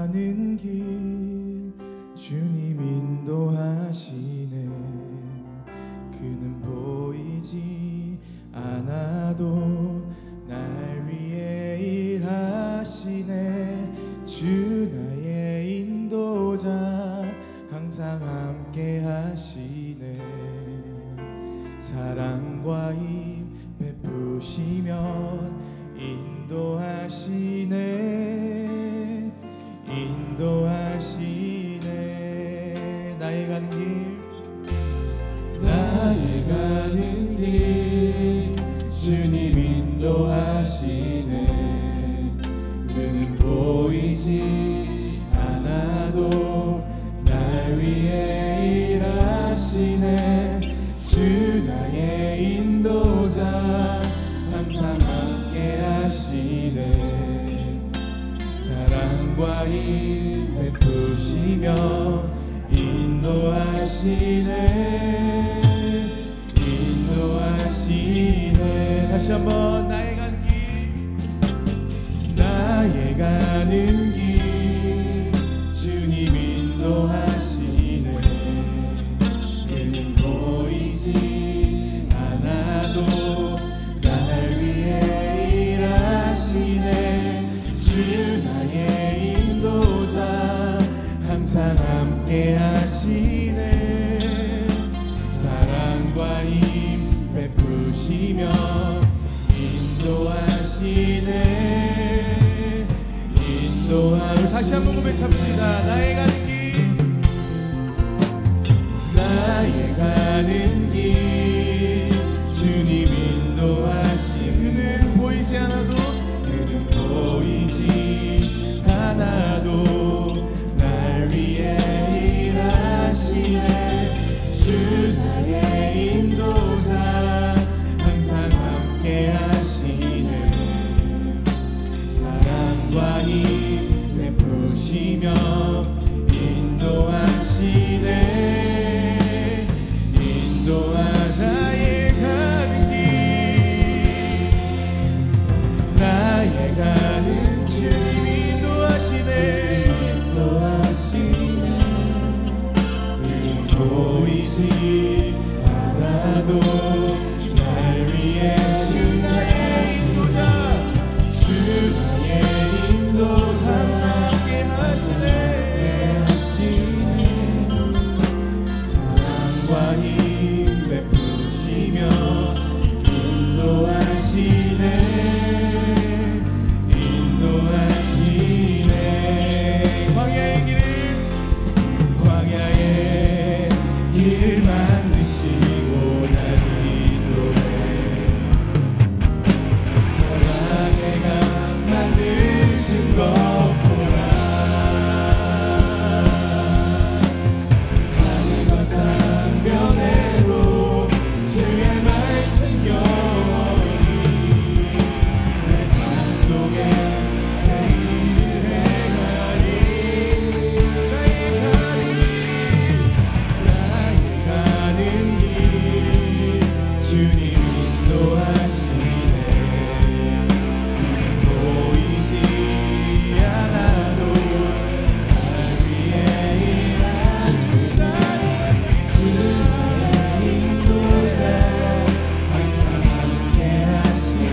가는 길 주님 인도하시네. 그는 보이지 않아도 날 위해 일하시네. 주 나의 인도자 항상 함께 하시네. 사랑과 힘 베푸시면 인도하시네. 인도하시네. 나의 가는 길, 나의 가는 길 주님 인도하시네. 그는 보이지 않아도 날 위해 일하시네. 주 나의 인도자 항상 함께 하시네. 사랑과 힘 베푸시며 인도하시네. 인도하시네. 다시 한번 나의 가는 길, 나의 가는 길 주님 인도하시네. 그는 보이지 않아도 날 위해 일하시네. 주 나의 인도자 항상 함께 하시네. 사랑과 힘 베푸시며 인도하시네. 다시 한번 고백합시다. 나의 가는 길, 나의 가는 길 주님 인도하시. 그는 보이지 않아도, 그는 보이지 않아도 날 위해 일하시네. 주 나의 인도자 항상 함께 하시네. 사랑과 힘 베푸시며 인도하시네. 나의 가는 길, 나의 가는 주님 인도하시네. 그는 보이지 않아도 날 위해 주 나의 인도자, 주 나의 인도자 함께 하시네. 사랑과 힘 베푸시며 인도하시네. 인도하시네. 광야의 길을 만드시고 나를 인도해. 사랑의 강 만드신 것 보라. 하늘과 땅 변해도 주의 말씀 영원히 내 삶 속에 새 일을 행하리. 나의 가는 길 주님 인도하시네. 그는 보이지 않아도 날 위해 일하시네. 주 나의 인도자 항상 함께 하시네.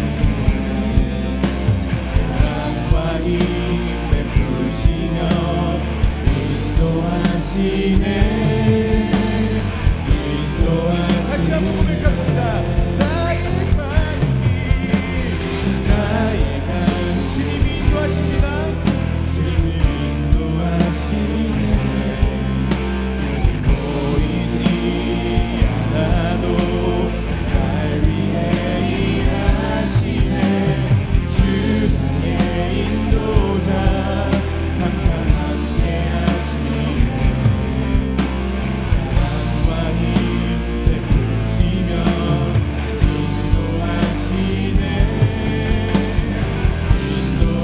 사랑과 힘 베푸시며 인도하시네. 다시 한번 고백합시다. 나의 가는 길, 나의 가는 주님 인도하십니다. 주님 인도하시네. 그는 보이지 않아도 날 위해 일하시네. 주 나의 인도자 항상 함께 하시네. 사랑과 힘 베푸시며 인도하시네.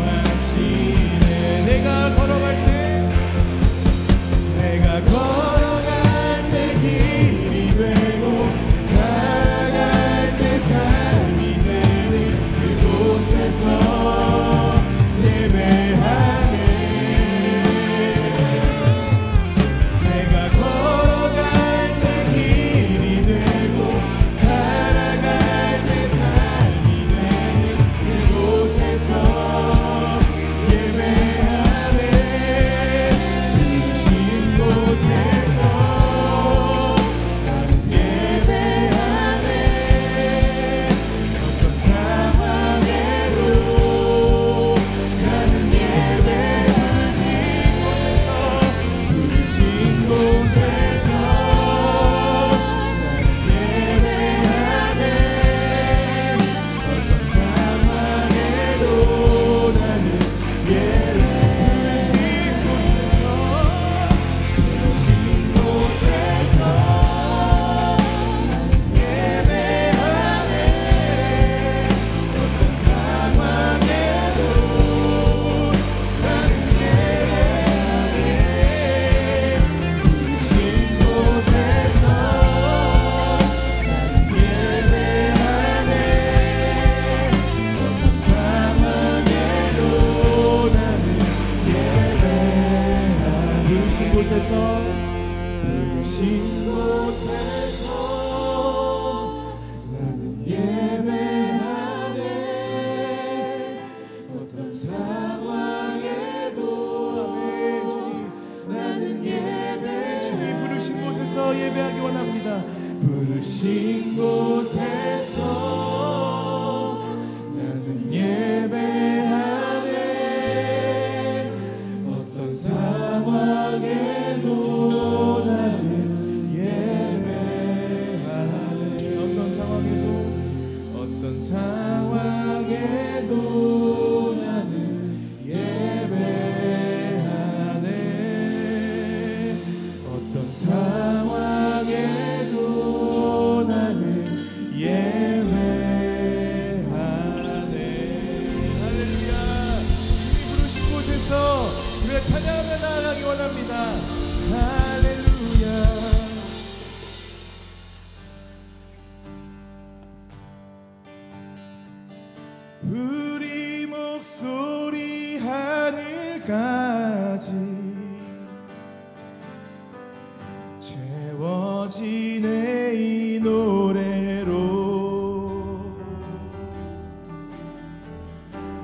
인도하시네. 내가 걸어갈 때 길이 되고 살아갈 때 삶이 되는 그곳에서 예배하네. 곳에서 부르신 곳에서 나는 예배하네. 어떤 상황에도 아멘 주님 나는 예배 주님 부르신 곳에서 예배하기 원합니다. 부르신 곳에서 나는 예배하네. 어떤 상황에도 나는 예배하네. 어떤 상황에도 나는 예배하네. 어떤 상황에도 나는 예배하네. 할렐루야. 주님 부르신 곳에서 우리가 찬양하며 나아가기 원합니다. 할렐루야. 우리 목소리 하늘까지 채워지네 이 노래로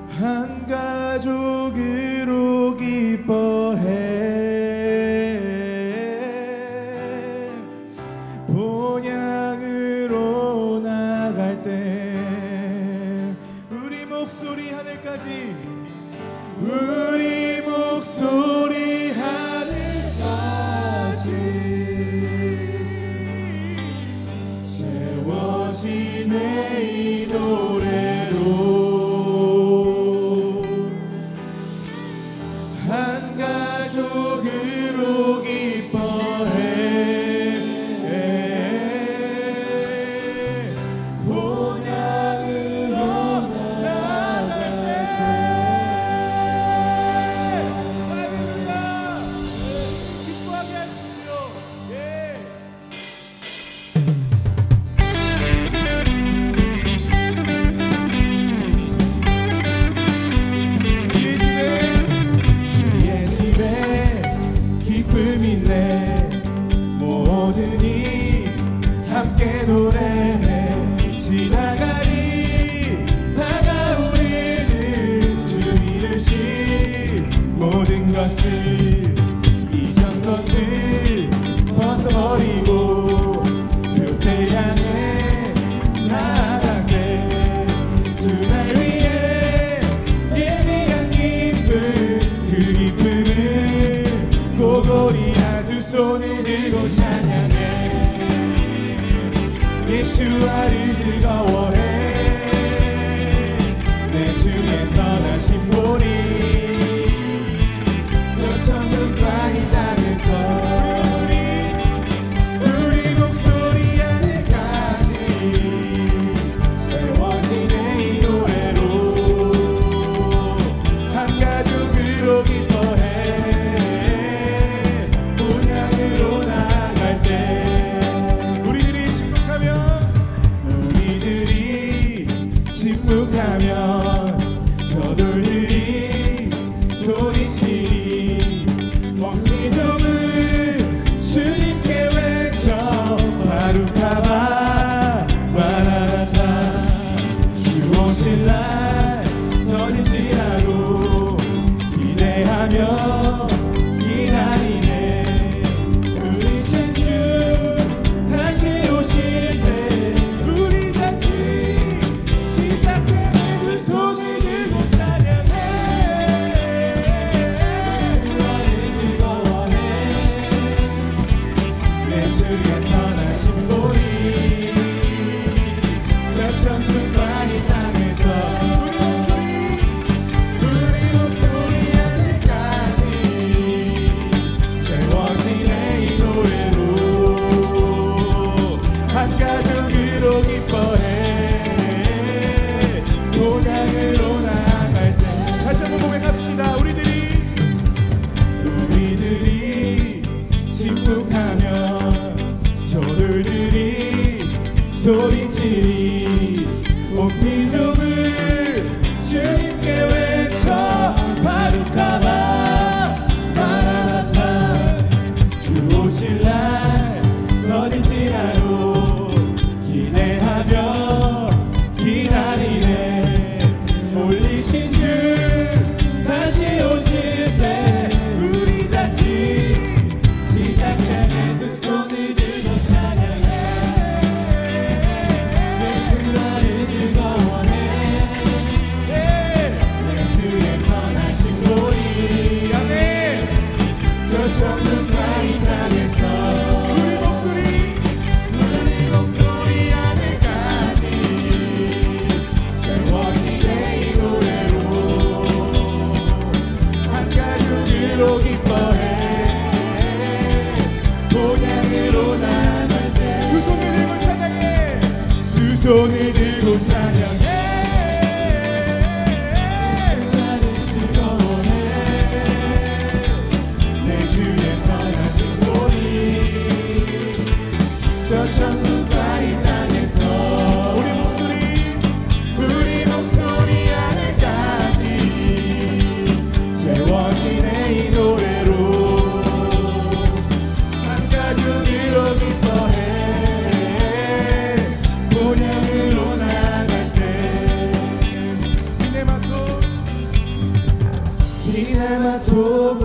한 가족으로 기뻐해. 본향으로 나갈 때 우리 목소리 하늘까지 우리 목소리 하늘까지 채워지네 이 노래로 한 가족으로 기뻐해. 본향으로 나갈 때 할렐루야. 기뻐하게 하십시오. 예. 주의 집에 기쁨이 있네. 모든 이 함께 노래해. 지나가리 다가올 일들 주 이르신 모든 것을 이전 것들 벗어버리고 벽을 향해 나아가세. 주날 위해 예비한 기쁨 그 기쁨을 고골이나 두 손을 들고 찬양해. 예수와를 즐거워해. 내 주의 선하신 본이 저 천국과 이 땅에서 우리 목소리 하늘까지 채워지네 이 노래로 한 가족으로 기뻐해. 본향으로 나갈 때 우리들이 침묵하면 저돌들이 소리치리. 먹기 점을 주님께 외쳐 바루카바 마라나타. 주 오실 날 더딜지라도 기대하며 기다리네. 우리 주 다시 오실 때 우리 잔치 시작되네. 두 손을 들고 찬양해. 나를 즐거워해. 내 주의 선하신 본이 저 천국과 이 땅에서 우리 목소리 하늘까지 다시 오실 때 우리 잔치 시작하네. 두 손을 들고 찬양해. 예수 나를 즐거워해. 내 주의 선하신 보리. 아멘. 저 천국과 이 땅에서 우리 목소리 하늘까지 채워지네 이 노래로. 한 가족으로 기뻐해. 본향으로 나갈 때 두 손을 들고 찬양해. 두 손을 들고 찬양해. 나를 즐거워해. 내 주의 선하신 보리. 저 천국과 이 땅에서 우리 목소리 하늘까지 채워지네 이 노래로. 한 가족으로 기뻐해. 본향으로 나갈 때 비네마토브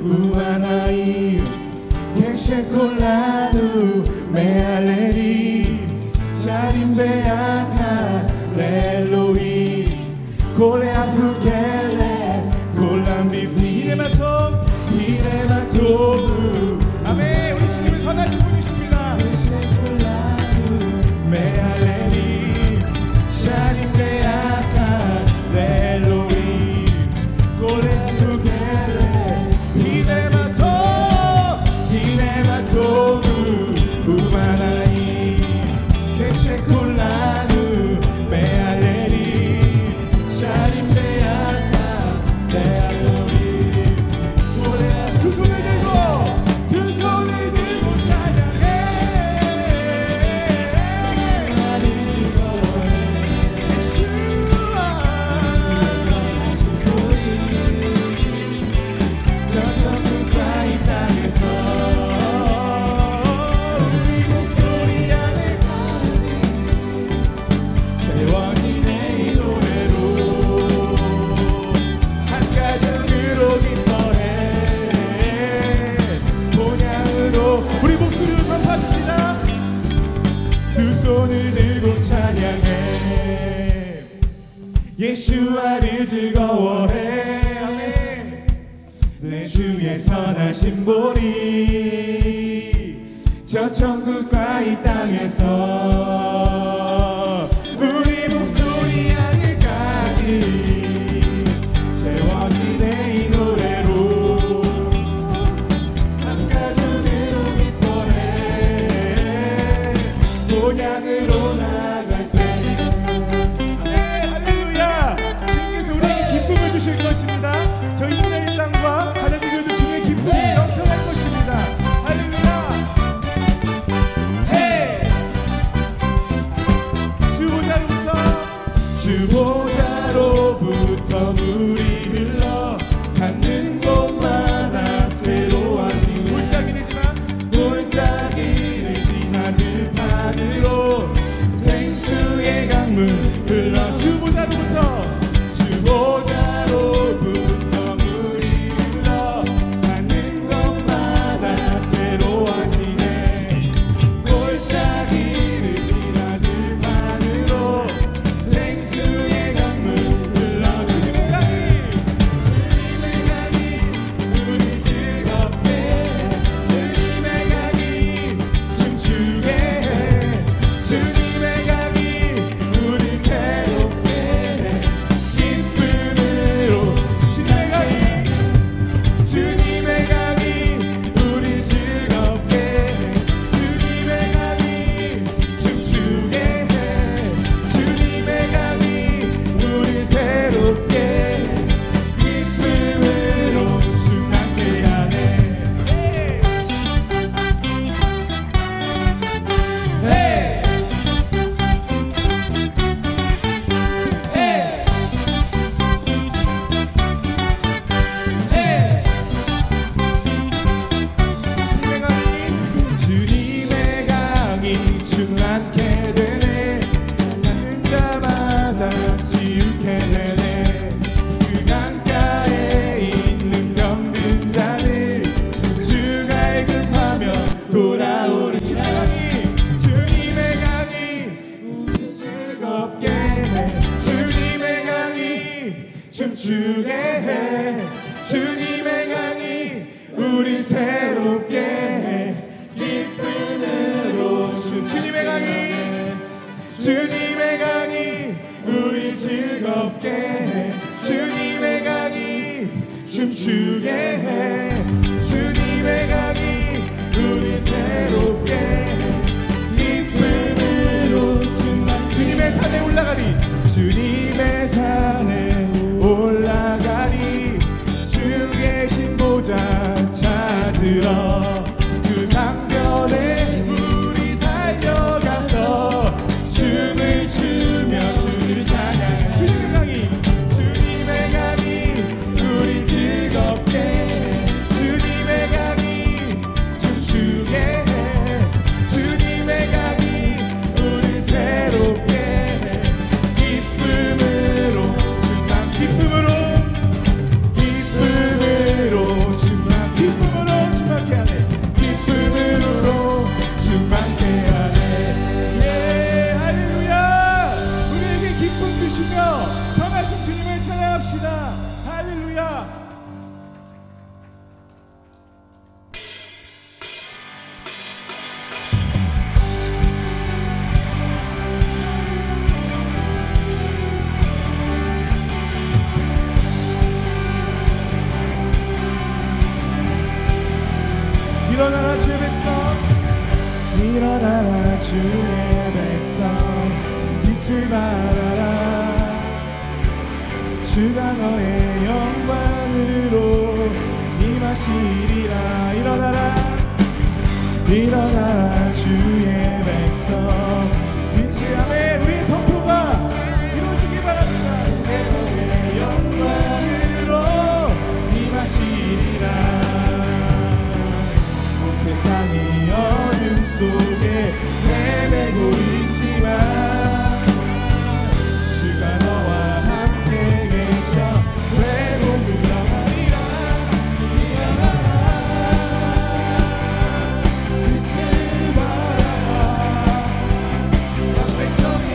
우아나이 갱셰콜라누 메알레리 자림베아카 렐로이 콜레아프켈레 콜람비스니 히네마토브. 아멘. 우리 주님은 선하신 분이십니다. 메알레리 자림베아카 렐로이 콜레아프켈레 히네마토브 우마나이 케셰콜라누 메알레리 샤림베아카 레알로리. 두 손을 들고 찬양해. 나를 즐거워해. 예수와 선하신 보리. 저 천국과 이 땅에서 우리 목소리 하늘까지 채워지네 이 노래로. 한 가족으로 기뻐해. 본향으로 우리 목소리로 선포합시다. 두 손을 들고 찬양해. 예수와를 즐거워해. 아멘. 내 주의 선하신 보리. 저 천국과 이 땅에서 우리 목소리 하늘까지 채워지네 이 노래로. 한 가족으로 기뻐해. 본향으로 나갈 때. 네, 할렐루야. 주님께서 우리에게 기쁨을 주실 것입니다. 저 이스라엘 땅과 가나안 교회들 중에 기쁨이 넘쳐날 것입니다. 할렐루야. 헤이. 주보자로부터 물이 흘러 닿는 곳마다 새로워지네. 골짜기를 지나 들판으로 생수의 강물 흘러. 주보자로부터 물이 흘러 닿는 곳마다 새로워지네. 골짜기를 지나 들판으로 생수의 강물 흘러. 춤추게 해. 주님의 강이 우리 새롭게 해. 기쁨으로 주님의 강이 주님의 강이 우리 즐겁게 해. 주님의 강이 춤추게 해. 주님의 강이 우리 새롭게 해. 기쁨으로 주님의 산에 올라가리. 주님의 산에 올라가리. 주 계신 보좌 찾으러 그 강변에 우리 달려가서 춤을 추며 주를 찬양. 주님의 강이 주님의 강이 우리 즐겁게 해. 주님의 강이 춤추게 해. 주님의 강이 우리 새롭게 해. 기쁨으로 주만 기쁨으로 주만케 하네. 기쁨으로 주만케 하네. 예, 할렐루야. 우리에게 기쁨 주시며 선하신 주님을 찬양합시다. 할렐루야. 일어나라 주의 백성, 일어나라 주의 백성, 빛을 발하라. 주가 너의 영광으로 임하시리라. 일어나라, 일어나라 주의 백성, 빛을 아멘. 우리의 선포가 이루어지기 바랍니다. 주가 너의 영광으로 임하시리라. 세상이 어둠 속에 헤매고 있지만 주가 너와 함께 계셔 외로움을 떠나리라. 빛을 발하라. 각 백성이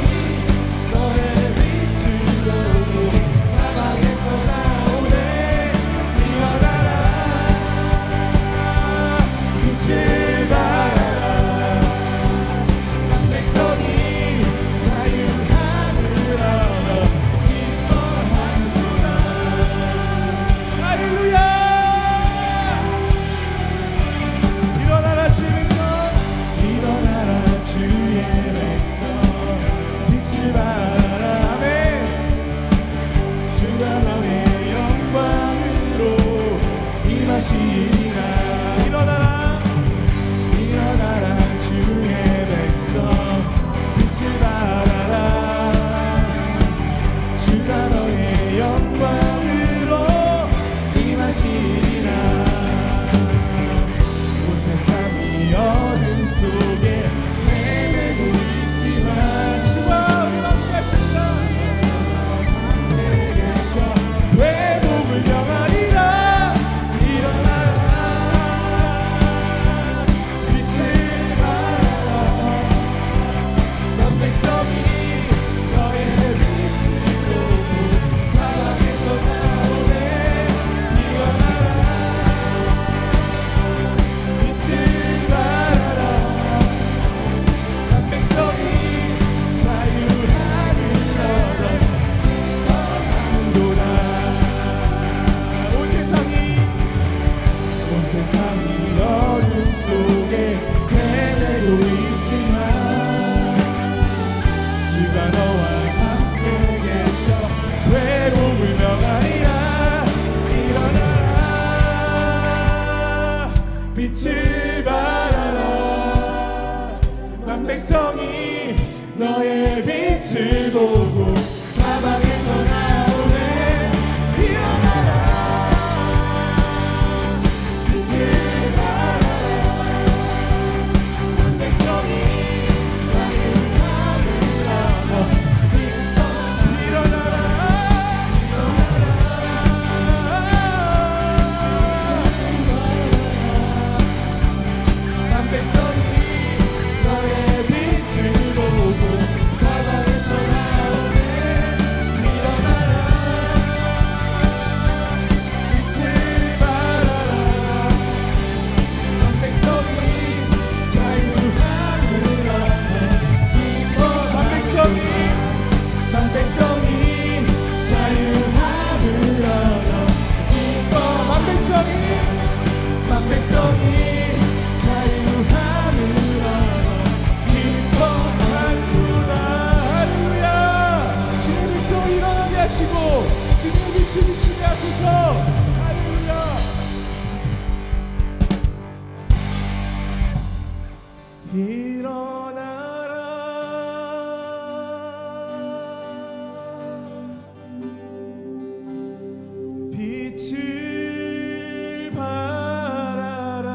빛을 발하라.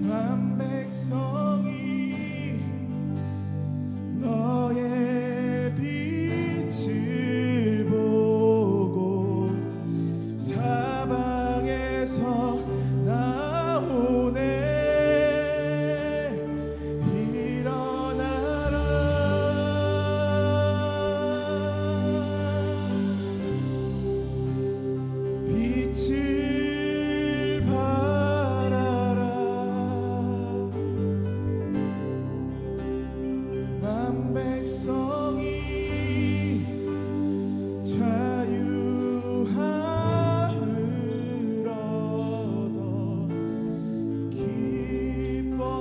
만 백성이 너의 빛을 보고 사방에서 나오네. 빛을 발하라. 만 백성이 자유함을 얻어 기뻐하는도다.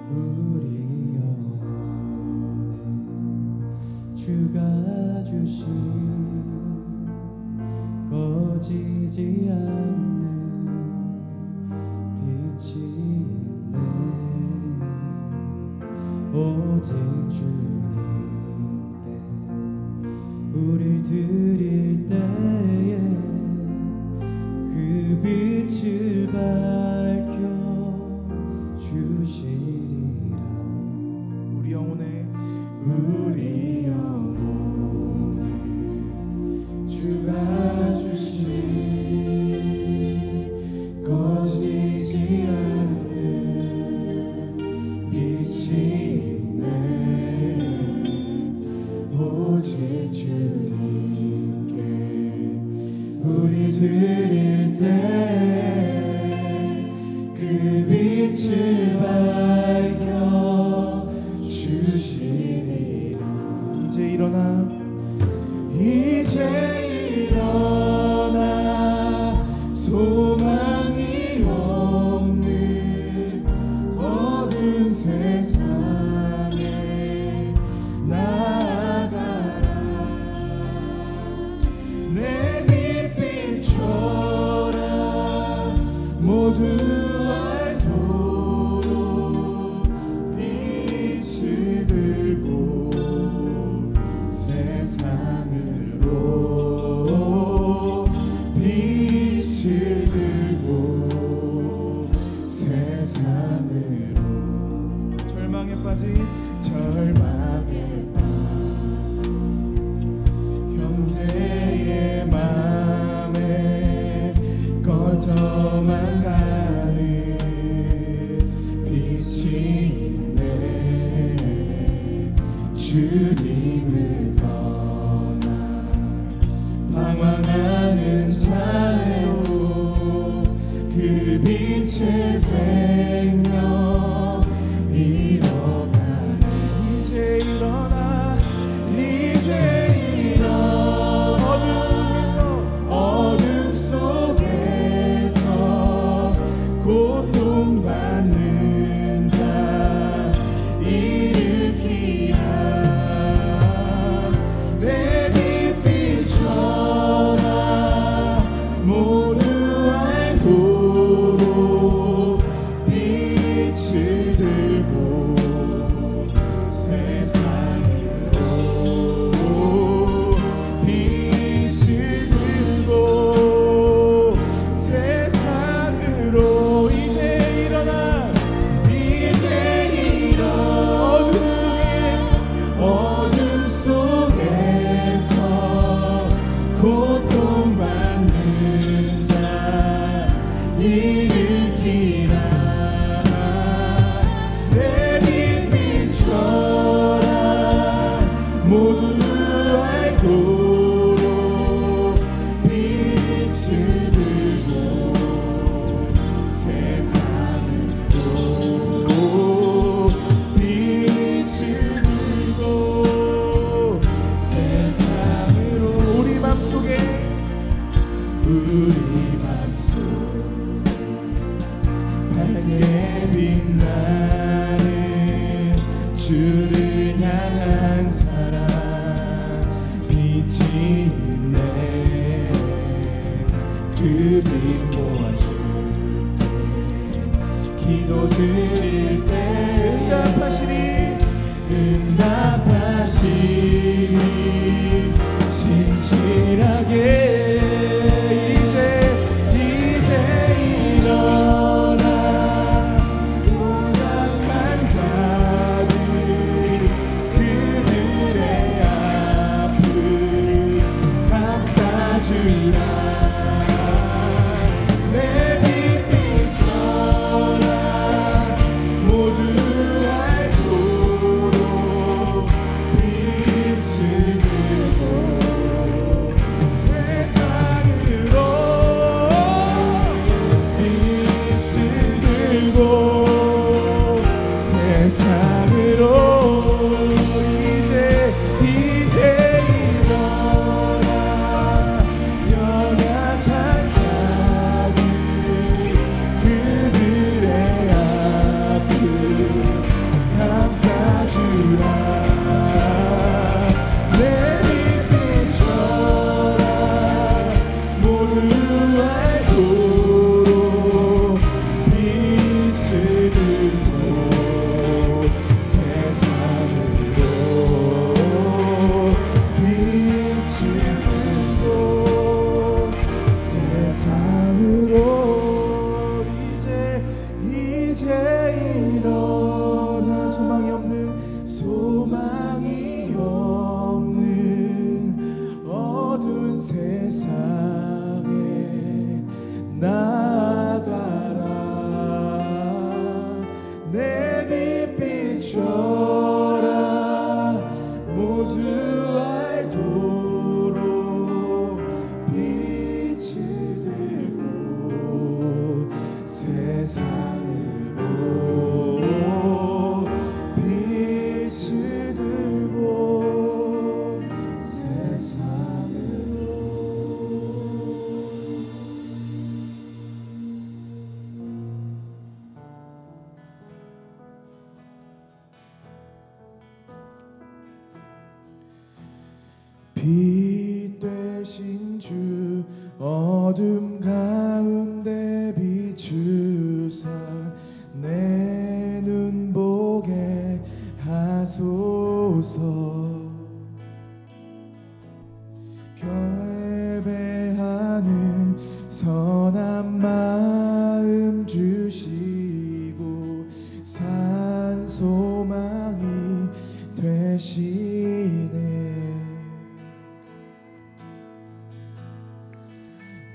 우리 영혼에 주가 주신 꺼지지 않는 빛이 있네. 오직 주님께 우릴 드릴 때에 그 빛을 밝혀 주시리라. 우리 영혼에 주가 주신 꺼지지 않는 빛이 있네. 오직 주님께 우리 드릴 때 그 빛을 밝혀 주시리라. 이제 일어나 소망이 없는 어두운 세상에 나아가라. 내 빛비춰라. 모두 알도록 빛을 들고 세상으로 빛을 들고 세상으로. 절망에 빠진 형제의 맘에 꺼져만 가는 빛이 있네. 주님을 떠나 방황하는 자에도 그 빛의 생명 잃어가네. 이제 일어나 어둠 속에서 고통받는 자 일으키라. 주를 향한 사랑 빛이 있네. 그 빛 모아줄게. 기도 드릴 때 응답하시니 진실하게 이제 일어나 도약한 자들 그들의 아픔 감싸주라. 내 빛 비춰라. 모두 알도록 빛을 들고 세상으로 빛을 들고 세상으로 이제 일어나 연약한 자들 그들의 아픔 감싸주라. 내 빛 비춰라. 모두 알도록 빛을 들고 세상으로 빛을 들고 세상으로 이제 일어나 소망이 없는 어두운 세상에 나아가라. 내 빛 비춰라. 모두 알도록 빛을 들고 세상으로 빛을 들고 세상으로. 빛 되신 주 어둠 가운데 비추사 내 눈 보게 하소서. 결배하는 선한 마음 주시고 산 소망이 되시네.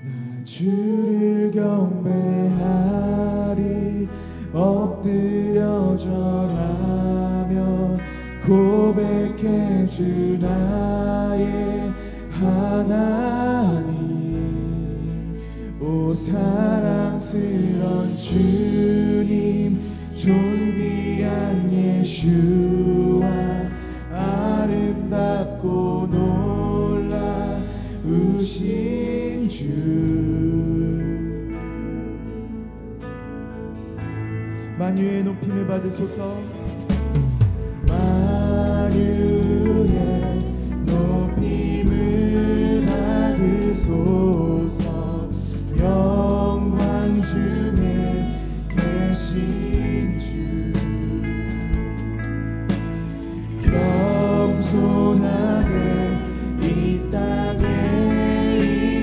나 주를 경배하리. 엎드려 절하며 고백해 주 나의 하나님. 오 사랑스런 주님 존귀한 예수와 아름답고 놀라우신 주. 만유의 높임을 받으소서. 만유의 높임을 받으소서. 영광 중에 계신 주. 겸손하게 이 땅에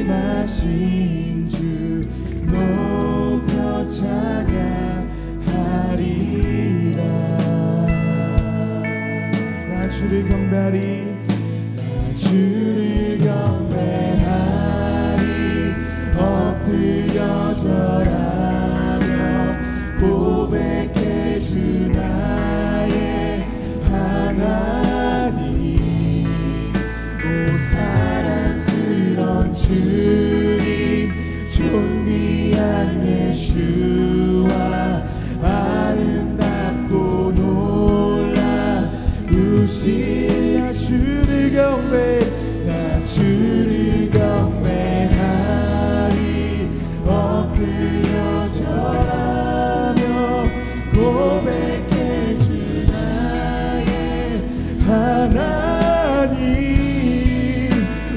임하신 주 높여 찬양하리라. 나 주를 경배하리. 나 주를 경배하리. 엎드려 절하며 고백해 주 나의 하나님. 오 사랑스런 주님 존귀한 예수와 아름답고 놀라우신 나 주를 경배. 나 주를 경배하리. 엎드려 절하며 고백해 주 나의 하나님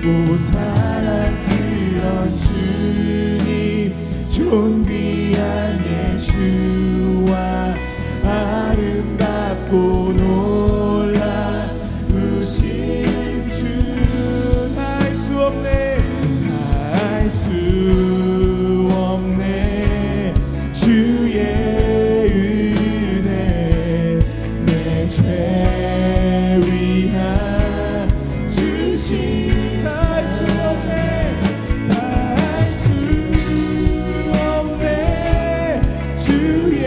오 사랑스런 주님 존귀한 예수와 아름답고 놀라우신 주 다 할 수 없네 다 할 수 없네 주의 은혜 내 죄 위한 주신 다 할 수 없네 다 할 수 없네 주의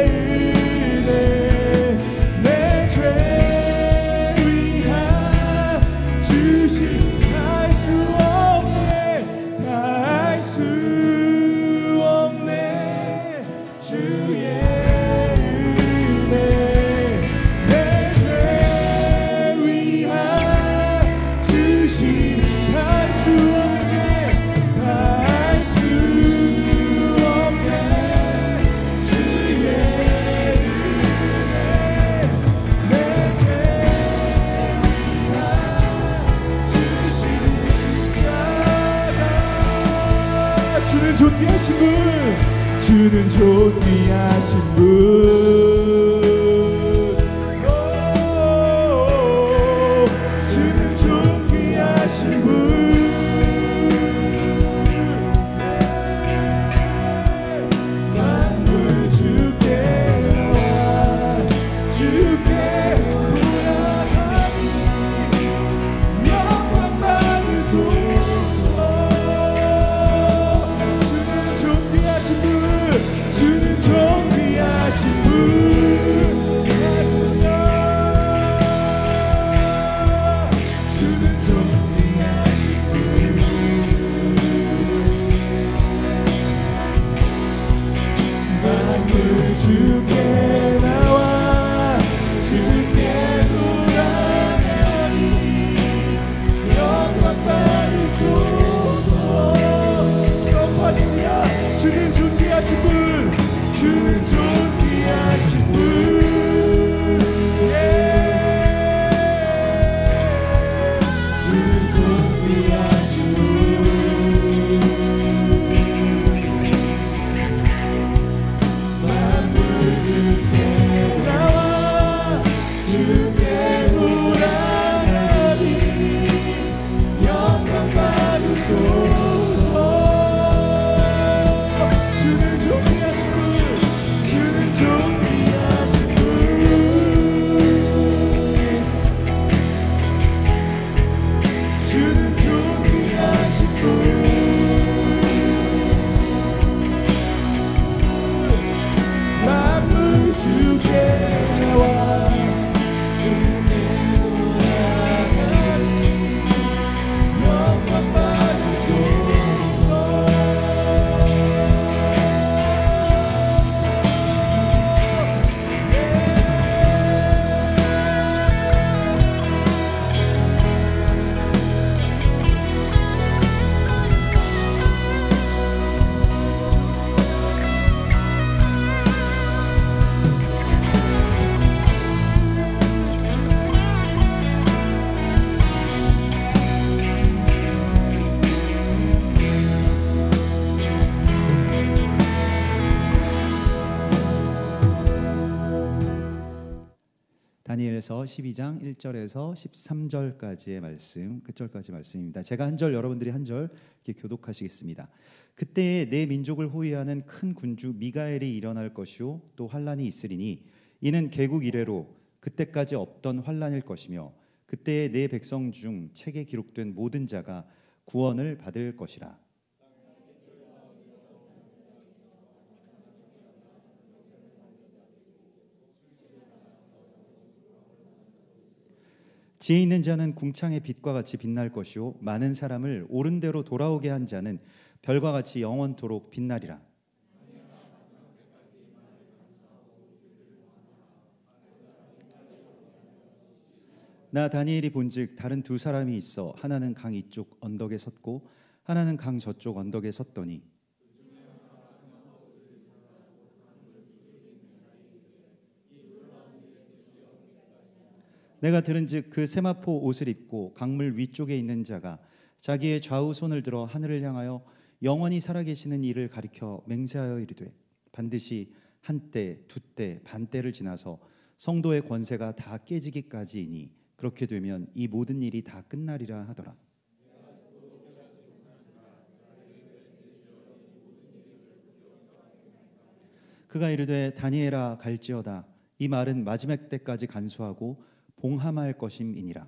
은혜 내 죄 위한 주신 다 할 수 없네 다 할 수 없네 주의 은혜 내 죄 위한 주신 다 할 수 없네 다 할 수 없네 주의 은혜 내 죄 위한 주신 자가 주는 존귀하신 분 주는 존귀하신 분 오, 주는 존귀하신 분 만물 주께 나와 주께 돌아가니 영광 받으소서 주는 존귀하신 분 주는 존귀하신 분 할렐루야 주는 존귀하신 분 만물 주께 나와 주께 돌아가니 영광 받으소서 선포하십시다 주는 존귀하신 분 주는 존귀하신 분 주는 존귀하신 분 만물 주께 나와 주께 돌아가니 영광 받으소서 주는 존귀하신 분 주는 존귀하신 분 주는 존귀하신 분 만물 주께 나와 주께 돌아가니 영광 받으소서 다니엘서 12장 1절에서 13절까지의 말씀, 끝절까지 말씀입니다. 제가 한 절, 여러분들이 한 절 이렇게 교독하시겠습니다. 그때에 내 민족을 호위하는 큰 군주 미가엘이 일어날 것이요 또 환란이 있으리니 이는 개국 이래로 그때까지 없던 환란일 것이며 그때에 내 백성 중 책에 기록된 모든 자가 구원을 받을 것이라. 지혜 있는 자는 궁창의 빛과 같이 빛날 것이요 많은 사람을 옳은 대로 돌아오게 한 자는 별과 같이 영원토록 빛나리라. 나 다니엘이 본즉 다른 두 사람이 있어 하나는 강 이쪽 언덕에 섰고 하나는 강 저쪽 언덕에 섰더니 내가 들은즉 그 세마포 옷을 입고 강물 위쪽에 있는 자가 자기의 좌우 손을 들어 하늘을 향하여 영원히 살아계시는 이를 가리켜 맹세하여 이르되 반드시 한때 두때 반때를 지나서 성도의 권세가 다 깨지기까지이니 그렇게 되면 이 모든 일이 다 끝나리라 하더라. 그가 이르되 다니엘아 갈지어다. 이 말은 마지막 때까지 간수하고 봉함할 것임이니라.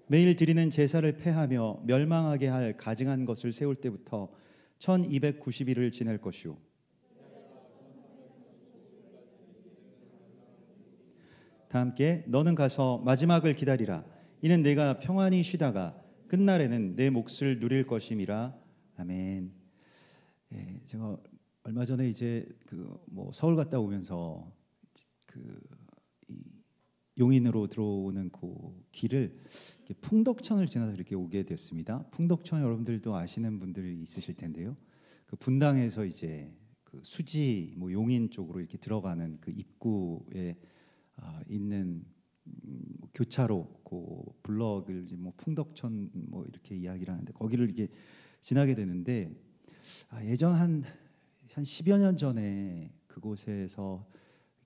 매일 드리는 제사를 폐하며 멸망하게 할 가증한 것을 세울 때부터 1290일을 지낼 것이요 다 함께 너는 가서 마지막을 기다리라. 이는 내가 평안히 쉬다가 끝날에는 내 몫을 누릴 것임이라. 아멘. 예, 제가 얼마 전에 이제 서울 갔다 오면서 이 용인으로 들어오는 그 길을 풍덕천을 지나서 이렇게 오게 됐습니다. 풍덕천 여러분들도 아시는 분들이 있으실 텐데요. 그 분당에서 이제 그 수지 용인 쪽으로 이렇게 들어가는 그 입구에 있는 교차로 그 블럭을 이제 풍덕천 이렇게 이야기를 하는데 거기를 이렇게 지나게 되는데 예전 한 10여 년 전에 그곳에서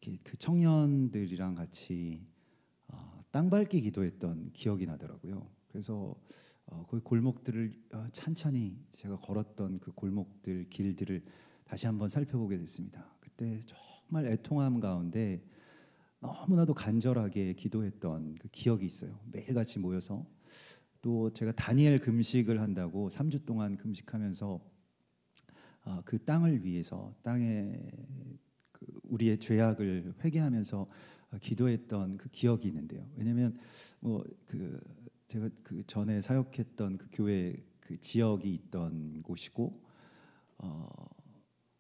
이렇게 그 청년들이랑 같이 땅 밟기 기도했던 기억이 나더라고요. 그래서 그 골목들을 찬찬히 제가 걸었던 그 골목들 길들을 다시 한번 살펴보게 됐습니다. 그때 정말 애통함 가운데 너무나도 간절하게 기도했던 그 기억이 있어요. 매일같이 모여서 또 제가 다니엘 금식을 한다고 3주 동안 금식하면서 그 땅을 위해서 땅에 우리의 죄악을 회개하면서 기도했던 그 기억이 있는데요. 왜냐하면 제가 그 전에 사역했던 그 교회 그 지역이 있던 곳이고,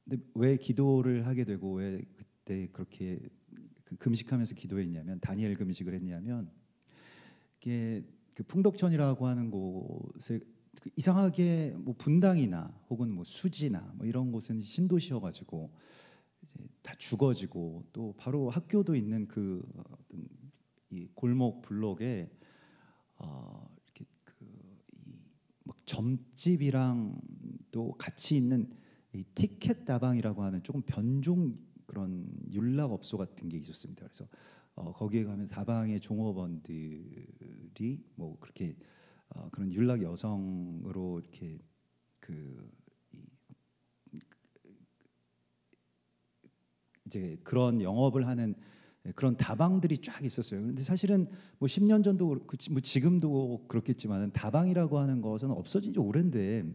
근데 왜 기도를 하게 되고 왜 그때 그렇게 그 금식하면서 기도했냐면 다니엘 금식을 했냐면 이게 그 풍덕천이라고 하는 곳에 이상하게 분당이나 혹은 수지나 이런 곳은 신도시여가지고 이제 다 죽어지고 또 바로 학교도 있는 그 어떤 이 골목 블록에 이렇게 막 점집이랑 또 같이 있는 이 티켓 다방이라고 하는 조금 변종 그런 율락업소 같은 게 있었습니다. 그래서 거기에 가면 다방의 종업원들이 그렇게 그런 율락 여성으로 이렇게 이제 그런 영업을 하는 그런 다방들이 쫙 있었어요. 그런데 사실은 10년 전도 지금도 그렇겠지만 다방이라고 하는 것은 없어진 지 오랜데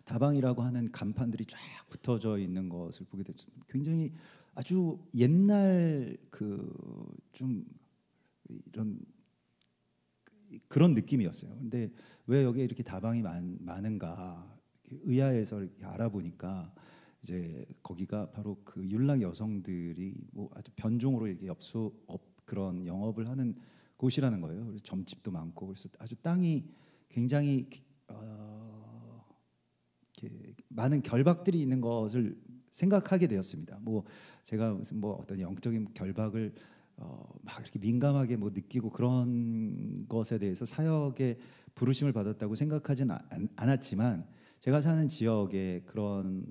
다방이라고 하는 간판들이 쫙 붙어져 있는 것을 보게 됐습니다. 굉장히 아주 옛날 좀 이런 그런 느낌이었어요. 근데 왜 여기에 이렇게 다방이 많은가 의아해서 이렇게 알아보니까 이제 거기가 바로 그 율락 여성들이 아주 변종으로 이렇게 그런 영업을 하는 곳이라는 거예요. 그래서 점집도 많고 그래서 아주 땅이 굉장히 이렇게 많은 결박들이 있는 것을 생각하게 되었습니다. 제가 무슨 어떤 영적인 결박을 막 이렇게 민감하게 느끼고 그런 것에 대해서 사역의 부르심을 받았다고 생각하지는 않았지만 제가 사는 지역에 그런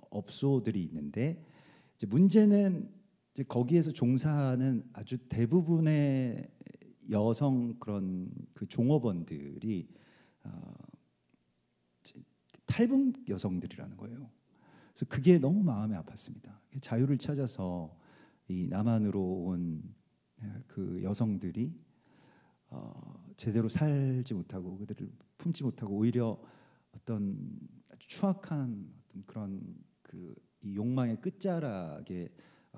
업소들이 있는데 이제 문제는 이제 거기에서 종사하는 아주 대부분의 여성 그런 그 종업원들이 탈북 여성들이라는 거예요. 그래서 그게 너무 마음이 아팠습니다. 자유를 찾아서 이 남한으로 온 그 여성들이 제대로 살지 못하고 그들을 품지 못하고 오히려 어떤 아주 추악한 어떤 그런 이 욕망의 끝자락에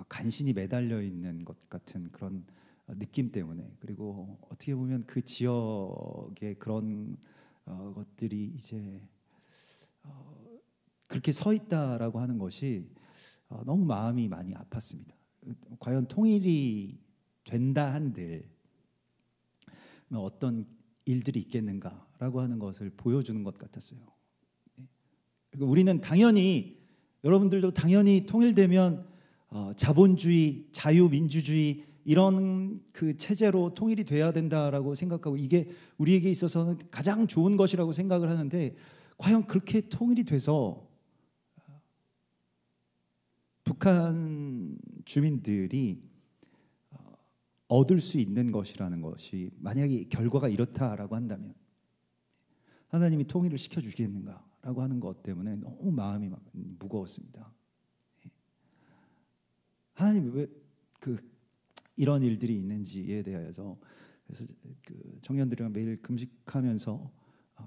간신히 매달려 있는 것 같은 그런 느낌 때문에 그리고 어떻게 보면 그 지역의 그런 것들이 이제 그렇게 서 있다라고 하는 것이 너무 마음이 많이 아팠습니다. 과연 통일이 된다 한들 어떤 일들이 있겠는가라고 하는 것을 보여주는 것 같았어요. 우리는 당연히, 여러분들도 당연히 통일되면 자본주의, 자유민주주의 이런 그 체제로 통일이 돼야 된다라고 생각하고 이게 우리에게 있어서는 가장 좋은 것이라고 생각을 하는데, 과연 그렇게 통일이 돼서 북한 주민들이 얻을 수 있는 것이라는 것이, 만약에 결과가 이렇다라고 한다면 하나님이 통일을 시켜주시겠는가라고 하는 것 때문에 너무 마음이 막 무거웠습니다. 하나님이 왜 이런 일들이 있는지에 대해서, 그래서 그 청년들이랑 매일 금식하면서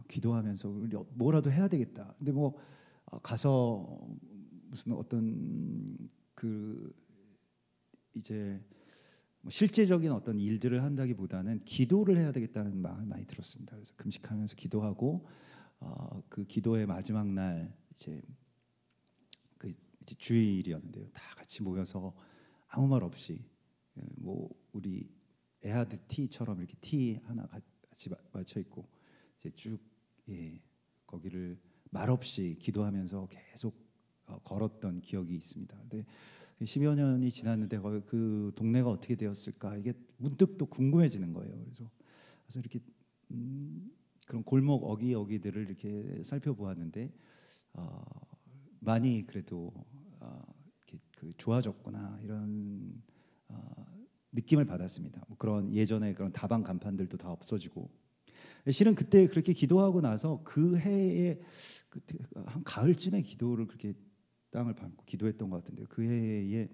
기도하면서 우리 뭐라도 해야 되겠다. 근데 뭐 가서 무슨 어떤 이제 실제적인 어떤 일들을 한다기보다는 기도를 해야 되겠다는 마음이 많이 들었습니다. 그래서 금식하면서 기도하고 그 기도의 마지막 날 이제 주일이었는데요. 다 같이 모여서 아무 말 없이 뭐 우리 에하드 티처럼 이렇게 티 하나 같이 맞춰 있고 이제 쭉 거기를 말없이 기도하면서 계속 걸었던 기억이 있습니다. 근데 10여 년이 지났는데 그 동네가 어떻게 되었을까, 이게 문득 또 궁금해지는 거예요. 그래서 이렇게 그런 골목 어기어기들을 이렇게 살펴보았는데 많이 그래도 이렇게 좋아졌구나, 이런 느낌을 받았습니다. 뭐 그런 예전에 그런 다방 간판들도 다 없어지고, 실은 그때 그렇게 기도하고 나서 그 해에 한 가을쯤에 기도를 그렇게 땅을 밟고 기도했던 것 같은데, 그 해에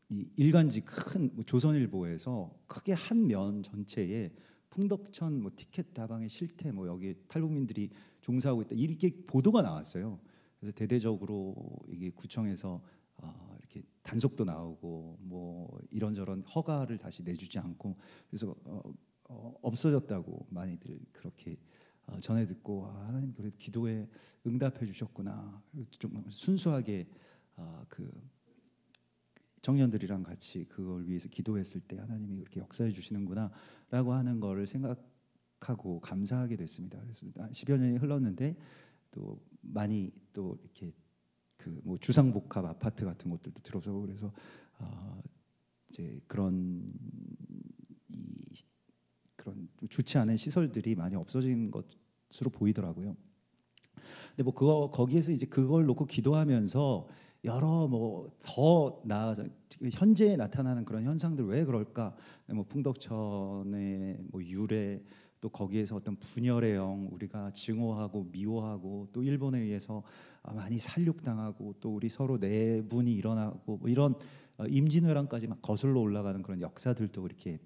이 일간지 큰 조선일보에서 크게 한 면 전체에 풍덕천 뭐 티켓 다방의 실태, 뭐 여기 탈북민들이 종사하고 있다, 이렇게 보도가 나왔어요. 그래서 대대적으로 이게 구청에서 이렇게 단속도 나오고 뭐 이런저런 허가를 다시 내주지 않고, 그래서 없어졌다고 많이들 그렇게 전해 듣고, 하나님 그래도 기도에 응답해 주셨구나, 좀 순수하게 그 청년들이랑 같이 그걸 위해서 기도했을 때 하나님이 그렇게 역사해 주시는구나라고 하는 거를 생각하고 감사하게 됐습니다. 그래서 한 10여 년이 흘렀는데 또 많이 또 이렇게 그 뭐 주상복합 아파트 같은 것들도 들어서고, 그래서 이제 그런 좋지 않은 시설들이 많이 없어진 것으로 보이더라고요. 근데 뭐 거기에서 이제 그걸 놓고 기도하면서 여러 뭐 더 나아서 현재에 나타나는 그런 현상들, 왜 그럴까? 뭐 풍덕천의 뭐 유래, 또 거기에서 어떤 분열의 영, 우리가 증오하고 미워하고, 또 일본에 의해서 많이 살육당하고, 또 우리 서로 내분이 일어나고, 뭐 이런 임진왜란까지 막 거슬러 올라가는 그런 역사들도 이렇게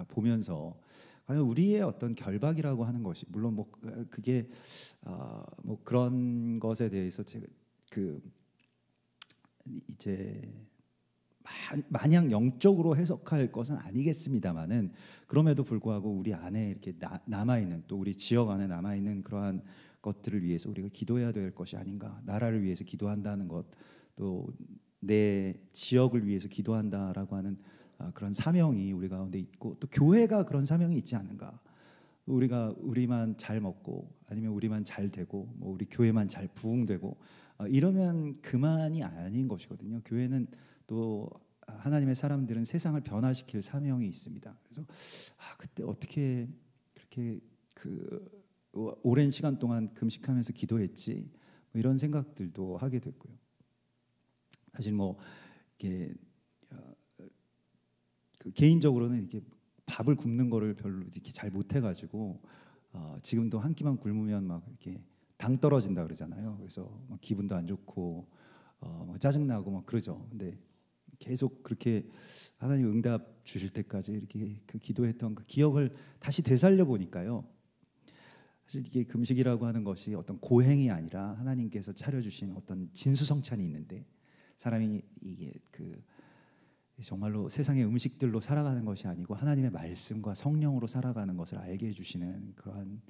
보면서, 과연 우리의 어떤 결박이라고 하는 것이, 물론 뭐 그게 뭐 그런 것에 대해서 제가 이제 마냥 영적으로 해석할 것은 아니겠습니다만은, 그럼에도 불구하고 우리 안에 이렇게 남아 있는, 또 우리 지역 안에 남아 있는 그러한 것들을 위해서 우리가 기도해야 될 것이 아닌가. 나라를 위해서 기도한다는 것, 또 내 지역을 위해서 기도한다라고 하는 그런 사명이 우리 가운데 있고, 또 교회가 그런 사명이 있지 않는가. 우리만 잘 먹고, 아니면 우리만 잘 되고, 뭐 우리 교회만 잘 부흥되고 이러면 그만이 아닌 것이거든요. 교회는 또 하나님의 사람들은 세상을 변화시킬 사명이 있습니다. 그래서 그때 어떻게 그렇게 오랜 시간 동안 금식하면서 기도했지, 뭐 이런 생각들도 하게 됐고요. 사실 뭐 이게 개인적으로는 이렇게 밥을 굶는 거를 별로 이렇게 잘 못해가지고 지금도 한 끼만 굶으면 막 이렇게 당 떨어진다 그러잖아요. 그래서 막 기분도 안 좋고 막 짜증나고 막 그러죠. 근데 계속 그렇게 하나님 응답 주실 때까지 이렇게 기도했던 그 기억을 다시 되살려 보니까요, 사실 이게 금식이라고 하는 것이 어떤 고행이 아니라 하나님께서 차려주신 어떤 진수성찬이 있는데, 사람이 이게 정말로 세상의 음식들로 살아가는 것이 아니고 하나님의 말씀과 성령으로 살아가는 것을 알게 해주시는 그러한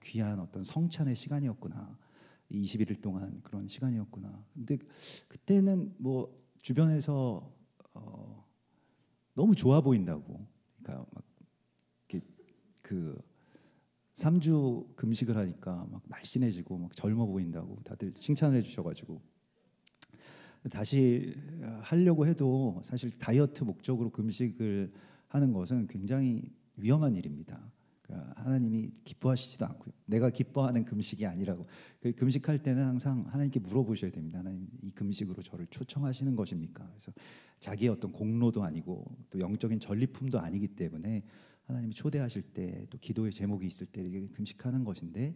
귀한 어떤 성찬의 시간이었구나. 21일 동안 그런 시간이었구나. 근데 그때는 뭐 주변에서 너무 좋아 보인다고, 그러니까 막 그 3주 금식을 하니까 막 날씬해지고 막 젊어 보인다고 다들 칭찬을 해주셔가지고 다시 하려고 해도 사실 다이어트 목적으로 금식을 하는 것은 굉장히 위험한 일입니다. 그러니까 하나님이 기뻐하시지도 않고요. 내가 기뻐하는 금식이 아니라고. 그 금식할 때는 항상 하나님께 물어보셔야 됩니다. 하나님, 이 금식으로 저를 초청하시는 것입니까? 그래서 자기의 어떤 공로도 아니고 또 영적인 전리품도 아니기 때문에 하나님이 초대하실 때 또 기도의 제목이 있을 때 이게 금식하는 것인데,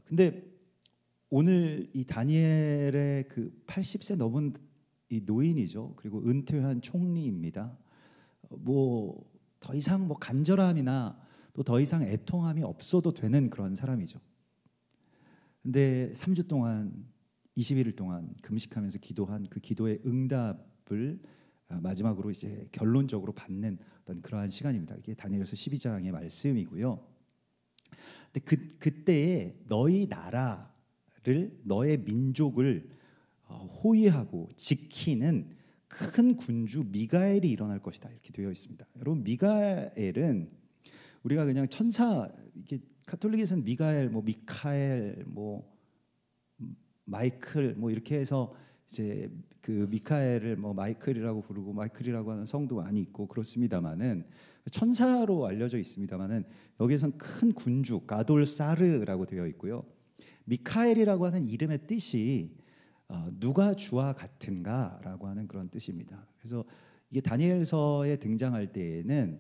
근데 오늘 이 다니엘의 그 80세 넘은 이 노인이죠. 그리고 은퇴한 총리입니다. 뭐 더 이상 뭐 간절함이나 또 더 이상 애통함이 없어도 되는 그런 사람이죠. 근데 3주 동안 21일 동안 금식하면서 기도한 그 기도의 응답을 마지막으로 이제 결론적으로 받는 어떤 그러한 시간입니다. 이게 다니엘서 12장의 말씀이고요. 근데 그때에 너희 나라를 너의 민족을 호위하고 지키는 큰 군주 미가엘이 일어날 것이다 이렇게 되어 있습니다. 여러분 미가엘은 우리가 그냥 천사 이게 가톨릭에서는 미가엘, 뭐 미카엘, 뭐 마이클 뭐 이렇게 해서 이제 그 미카엘을 뭐 마이클이라고 부르고 마이클이라고 하는 성도 많이 있고 그렇습니다만은 천사로 알려져 있습니다만은 여기에선 큰 군주 가돌사르라고 되어 있고요. 미카엘이라고 하는 이름의 뜻이 누가 주와 같은가라고 하는 그런 뜻입니다. 그래서 이게 다니엘서에 등장할 때에는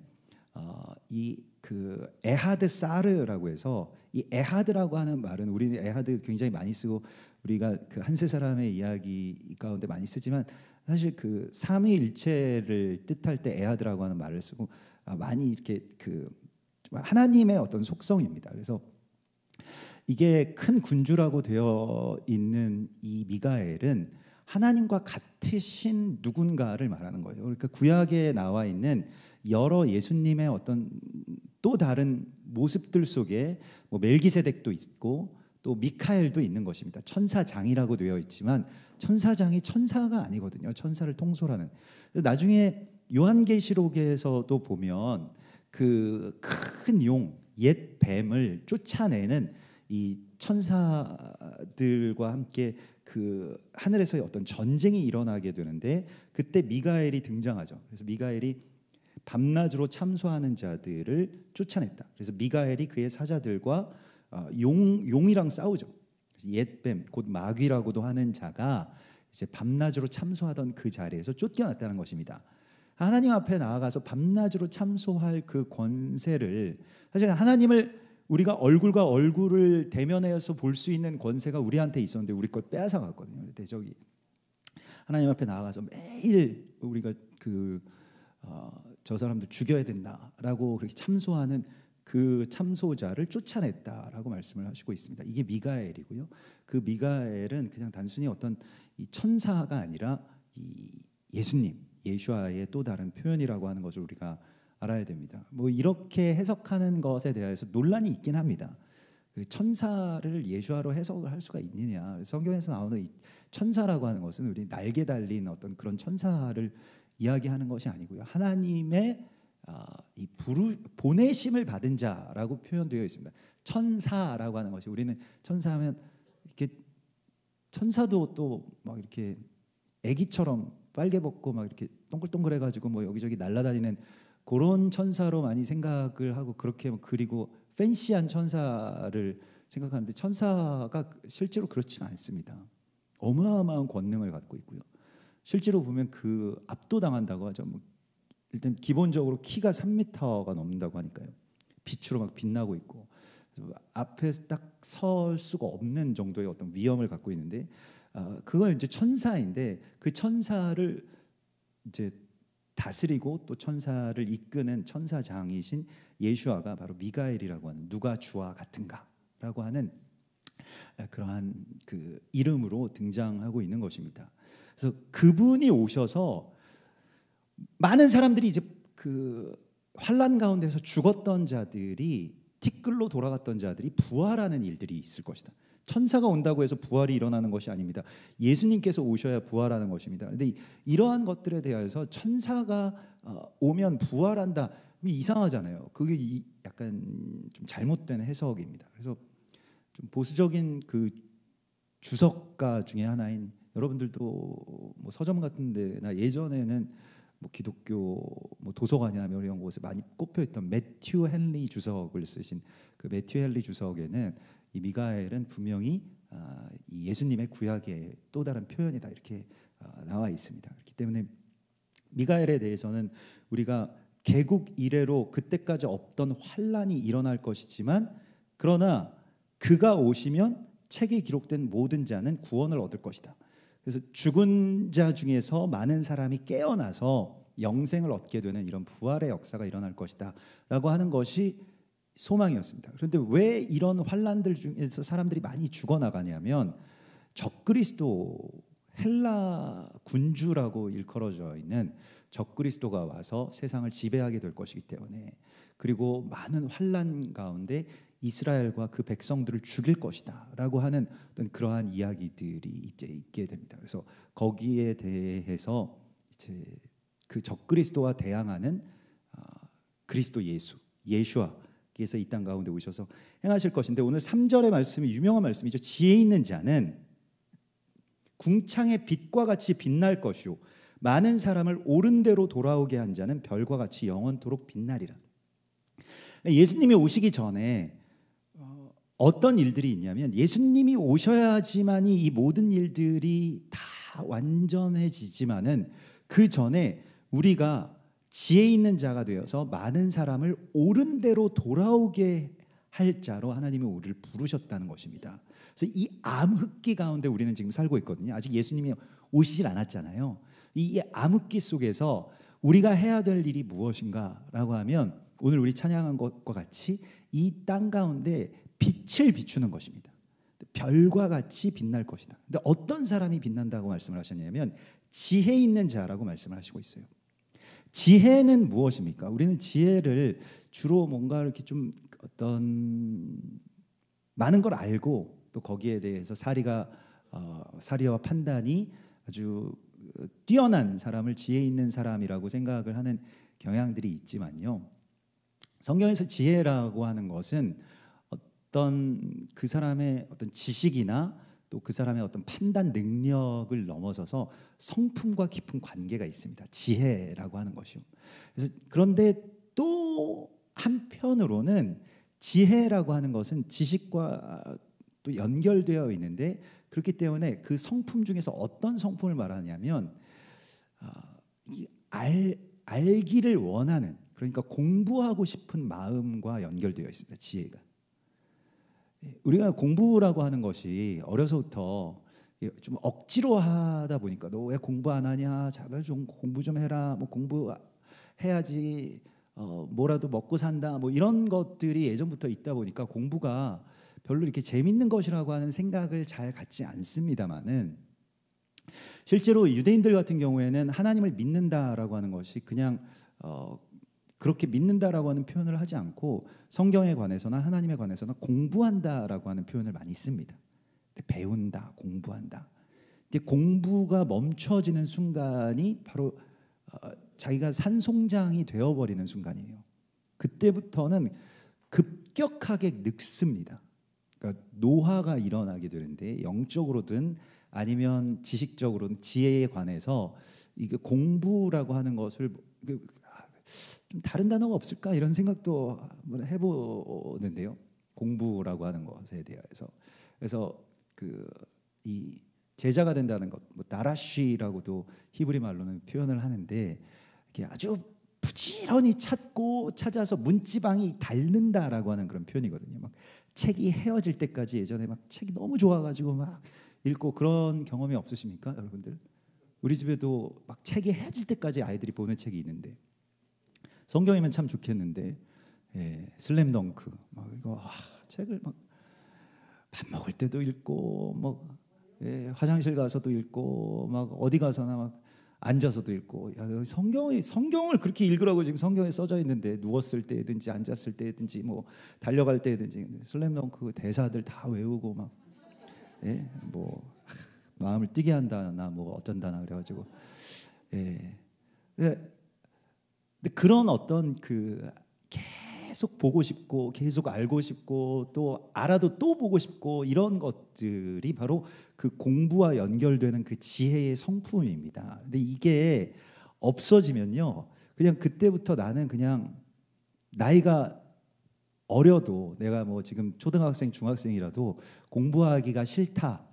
이 그 에하드 사르라고 해서 이 에하드라고 하는 말은 우리는 에하드 굉장히 많이 쓰고 우리가 그 한세 사람의 이야기 가운데 많이 쓰지만 사실 그 삼위일체를 뜻할 때 에하드라고 하는 말을 쓰고 많이 이렇게 그 하나님의 어떤 속성입니다. 그래서 이게 큰 군주라고 되어 있는 이 미가엘은 하나님과 같으신 누군가를 말하는 거예요. 그러니까 구약에 나와 있는 여러 예수님의 어떤 또 다른 모습들 속에 뭐 멜기세덱도 있고 또 미카엘도 있는 것입니다. 천사장이라고 되어 있지만 천사장이 천사가 아니거든요. 천사를 통솔하는. 나중에 요한계시록에서도 보면 그 큰 용, 옛 뱀을 쫓아내는 이 천사들과 함께 그 하늘에서의 어떤 전쟁이 일어나게 되는데 그때 미가엘이 등장하죠. 그래서 미가엘이 밤낮으로 참소하는 자들을 쫓아냈다. 그래서 미가엘이 그의 사자들과 용이랑 싸우죠. 그래서 옛뱀 곧 마귀라고도 하는 자가 이제 밤낮으로 참소하던 그 자리에서 쫓겨났다는 것입니다. 하나님 앞에 나아가서 밤낮으로 참소할 그 권세를 사실 하나님을 우리가 얼굴과 얼굴을 대면해서 볼 수 있는 권세가 우리한테 있었는데 우리 걸 빼앗아 갔거든요. 근데 저기 하나님 앞에 나아가서 매일 우리가 저 사람들 죽여야 된다라고 그렇게 참소하는 그 참소자를 쫓아냈다라고 말씀을 하시고 있습니다. 이게 미가엘이고요. 그 미가엘은 그냥 단순히 어떤 이 천사가 아니라 이 예수님, 예수와의 또 다른 표현이라고 하는 것을 우리가 알아야 됩니다. 뭐 이렇게 해석하는 것에 대해서 논란이 있긴 합니다. 그 천사를 예수와로 해석을 할 수가 있느냐? 성경에서 나오는 이 천사라고 하는 것은 우리 날개 달린 어떤 그런 천사를 이야기하는 것이 아니고요. 하나님의 이 보내심을 받은 자라고 표현되어 있습니다. 천사라고 하는 것이 우리는 천사하면 이렇게 천사도 또 막 이렇게 아기처럼 빨개 벗고 막 이렇게 동글동글해가지고 뭐 여기저기 날아다니는 그런 천사로 많이 생각을 하고 그렇게 그리고 팬시한 천사를 생각하는데 천사가 실제로 그렇지는 않습니다. 어마어마한 권능을 갖고 있고요. 실제로 보면 그 압도당한다고 하죠. 뭐 일단 기본적으로 키가 3m가 넘는다고 하니까요. 빛으로 막 빛나고 있고 앞에 딱 설 수가 없는 정도의 어떤 위엄을 갖고 있는데 그건 이제 천사인데 그 천사를 이제 다스리고 또 천사를 이끄는 천사장이신 예수아가 바로 미가엘이라고 하는 누가 주와 같은가라고 하는 그러한 그 이름으로 등장하고 있는 것입니다. 그래서 그분이 오셔서 많은 사람들이 이제 그 환난 가운데서 죽었던 자들이 티끌로 돌아갔던 자들이 부활하는 일들이 있을 것이다. 천사가 온다고 해서 부활이 일어나는 것이 아닙니다. 예수님께서 오셔야 부활하는 것입니다. 그런데 이러한 것들에 대해서 천사가 오면 부활한다. 이상하잖아요. 그게 약간 좀 잘못된 해석입니다. 그래서 좀 보수적인 그 주석가 중에 하나인, 여러분들도 뭐 서점 같은 데나 예전에는 뭐 기독교 뭐 도서관이나 이런 곳에 많이 꼽혀있던 매튜 헨리 주석을 쓰신 그 매튜 헨리 주석에는 이 미가엘은 분명히 이 예수님의 구약의 또 다른 표현이다 이렇게 나와 있습니다. 그렇기 때문에 미가엘에 대해서는 우리가 개국 이래로 그때까지 없던 환란이 일어날 것이지만, 그러나 그가 오시면 책에 기록된 모든 자는 구원을 얻을 것이다. 그래서 죽은 자 중에서 많은 사람이 깨어나서 영생을 얻게 되는 이런 부활의 역사가 일어날 것이다 라고 하는 것이 소망이었습니다. 그런데 왜 이런 환란들 중에서 사람들이 많이 죽어나가냐면, 적그리스도, 헬라 군주라고 일컬어져 있는 적그리스도가 와서 세상을 지배하게 될 것이기 때문에, 그리고 많은 환란 가운데 이스라엘과 그 백성들을 죽일 것이다 라고 하는 어떤 그러한 이야기들이 이제 있게 됩니다. 그래서 거기에 대해서 이제 그 적그리스도와 대항하는 그리스도 예수와께서 이 땅 가운데 오셔서 행하실 것인데, 오늘 3절의 말씀이 유명한 말씀이죠. 지혜 있는 자는 궁창의 빛과 같이 빛날 것이요 많은 사람을 옳은 대로 돌아오게 한 자는 별과 같이 영원토록 빛나리라. 예수님이 오시기 전에 어떤 일들이 있냐면, 예수님이 오셔야지만이 이 모든 일들이 다 완전해지지만은 그 전에 우리가 지혜 있는 자가 되어서 많은 사람을 옳은 대로 돌아오게 할 자로 하나님이 우리를 부르셨다는 것입니다. 그래서 이 암흑기 가운데 우리는 지금 살고 있거든요. 아직 예수님이 오시질 않았잖아요. 이 암흑기 속에서 우리가 해야 될 일이 무엇인가라고 하면, 오늘 우리 찬양한 것과 같이 이 땅 가운데 빛을 비추는 것입니다. 별과 같이 빛날 것이다. 근데 어떤 사람이 빛난다고 말씀을 하셨냐면, 지혜 있는 자라고 말씀을 하시고 있어요. 지혜는 무엇입니까? 우리는 지혜를 주로 뭔가 이렇게 좀 어떤 많은 걸 알고, 또 거기에 대해서 사리와 판단이 아주 뛰어난 사람을 지혜 있는 사람이라고 생각을 하는 경향들이 있지만요, 성경에서 지혜라고 하는 것은 어떤 그 사람의 어떤 지식이나 또 그 사람의 어떤 판단 능력을 넘어서서 성품과 깊은 관계가 있습니다. 지혜라고 하는 것이요. 그래서 그런데 또 한편으로는 지혜라고 하는 것은 지식과 또 연결되어 있는데, 그렇기 때문에 그 성품 중에서 어떤 성품을 말하냐면 알기를 원하는, 그러니까 공부하고 싶은 마음과 연결되어 있습니다. 지혜가. 우리가 공부라고 하는 것이 어려서부터 좀 억지로 하다 보니까, 너 왜 공부 안 하냐, 제발 좀 공부 좀 해라, 뭐 공부해야지 뭐라도 먹고 산다, 뭐 이런 것들이 예전부터 있다 보니까 공부가 별로 이렇게 재밌는 것이라고 하는 생각을 잘 갖지 않습니다만은, 실제로 유대인들 같은 경우에는 하나님을 믿는다라고 하는 것이 그냥 그렇게 믿는다라고 하는 표현을 하지 않고, 성경에 관해서나 하나님에 관해서나 공부한다라고 하는 표현을 많이 씁니다. 배운다, 공부한다. 근데 공부가 멈춰지는 순간이 바로 자기가 산송장이 되어버리는 순간이에요. 그때부터는 급격하게 늙습니다. 그러니까 노화가 일어나게 되는데, 영적으로든 아니면 지식적으로든 지혜에 관해서 이게 공부라고 하는 것을 좀 다른 단어가 없을까 이런 생각도 한번 해보는데요. 공부라고 하는 것에 대해서. 그래서 이 제자가 된다는 것, 뭐 나라쉬라고도 히브리 말로는 표현을 하는데, 이게 아주 부지런히 찾아서 문지방이 닳는다라고 하는 그런 표현이거든요. 막 책이 헤어질 때까지, 예전에 막 책이 너무 좋아가지고 막 읽고, 그런 경험이 없으십니까, 여러분들? 우리 집에도 막 책이 헤어질 때까지 아이들이 보는 책이 있는데, 성경이면 참 좋겠는데, 슬램덩크 막 이거 책을 막 밥 먹을 때도 읽고, 뭐 화장실 가서도 읽고, 막 어디 가서나 막 앉아서도 읽고. 야, 성경을 그렇게 읽으라고 지금 성경에 써져 있는데, 누웠을 때든지 앉았을 때든지 뭐 달려갈 때든지 슬램덩크 대사들 다 외우고 막 뭐 마음을 뛰게 한다나 뭐 어쩐다나 그래가지고. 근데 그런 어떤 그 계속 보고 싶고 계속 알고 싶고 또 알아도 또 보고 싶고 이런 것들이 바로 그 공부와 연결되는 그 지혜의 성품입니다. 근데 이게 없어지면요, 그냥 그때부터 나는 그냥 나이가 어려도 내가 뭐 지금 초등학생, 중학생이라도 공부하기가 싫다.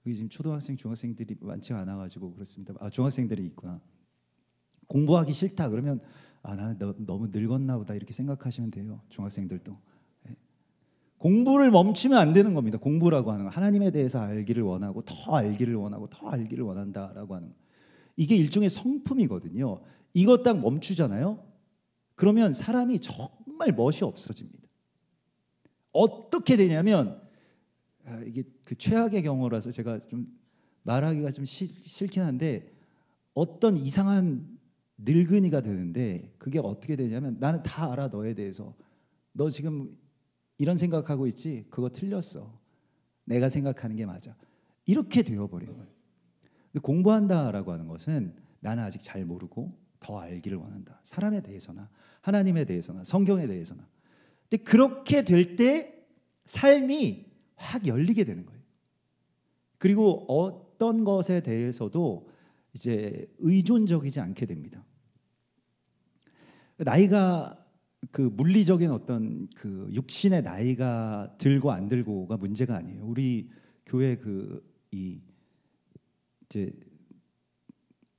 여기 지금 초등학생, 중학생들이 많지 않아가지고 그렇습니다. 아, 중학생들이 있구나. 공부하기 싫다 그러면 아, 나는 너무 늙었나 보다 이렇게 생각하시면 돼요. 중학생들도. 네. 공부를 멈추면 안 되는 겁니다. 공부라고 하는 거. 하나님에 대해서 알기를 원하고 더 알기를 원하고 더 알기를 원한다라고 하는 거. 이게 일종의 성품이거든요. 이거 딱 멈추잖아요. 그러면 사람이 정말 멋이 없어집니다. 어떻게 되냐면 이게 그 최악의 경우라서 제가 좀 말하기가 좀 싫긴 한데 어떤 이상한 늙은이가 되는데 그게 어떻게 되냐면 나는 다 알아 너에 대해서. 너 지금 이런 생각하고 있지? 그거 틀렸어. 내가 생각하는 게 맞아. 이렇게 되어버리는 거예요. 근데 공부한다라고 하는 것은 나는 아직 잘 모르고 더 알기를 원한다. 사람에 대해서나 하나님에 대해서나 성경에 대해서나. 근데 그렇게 될 때 삶이 확 열리게 되는 거예요. 그리고 어떤 것에 대해서도 이제 의존적이지 않게 됩니다. 나이가 그 물리적인 어떤 그 육신의 나이가 들고 안 들고가 문제가 아니에요. 우리 교회 이제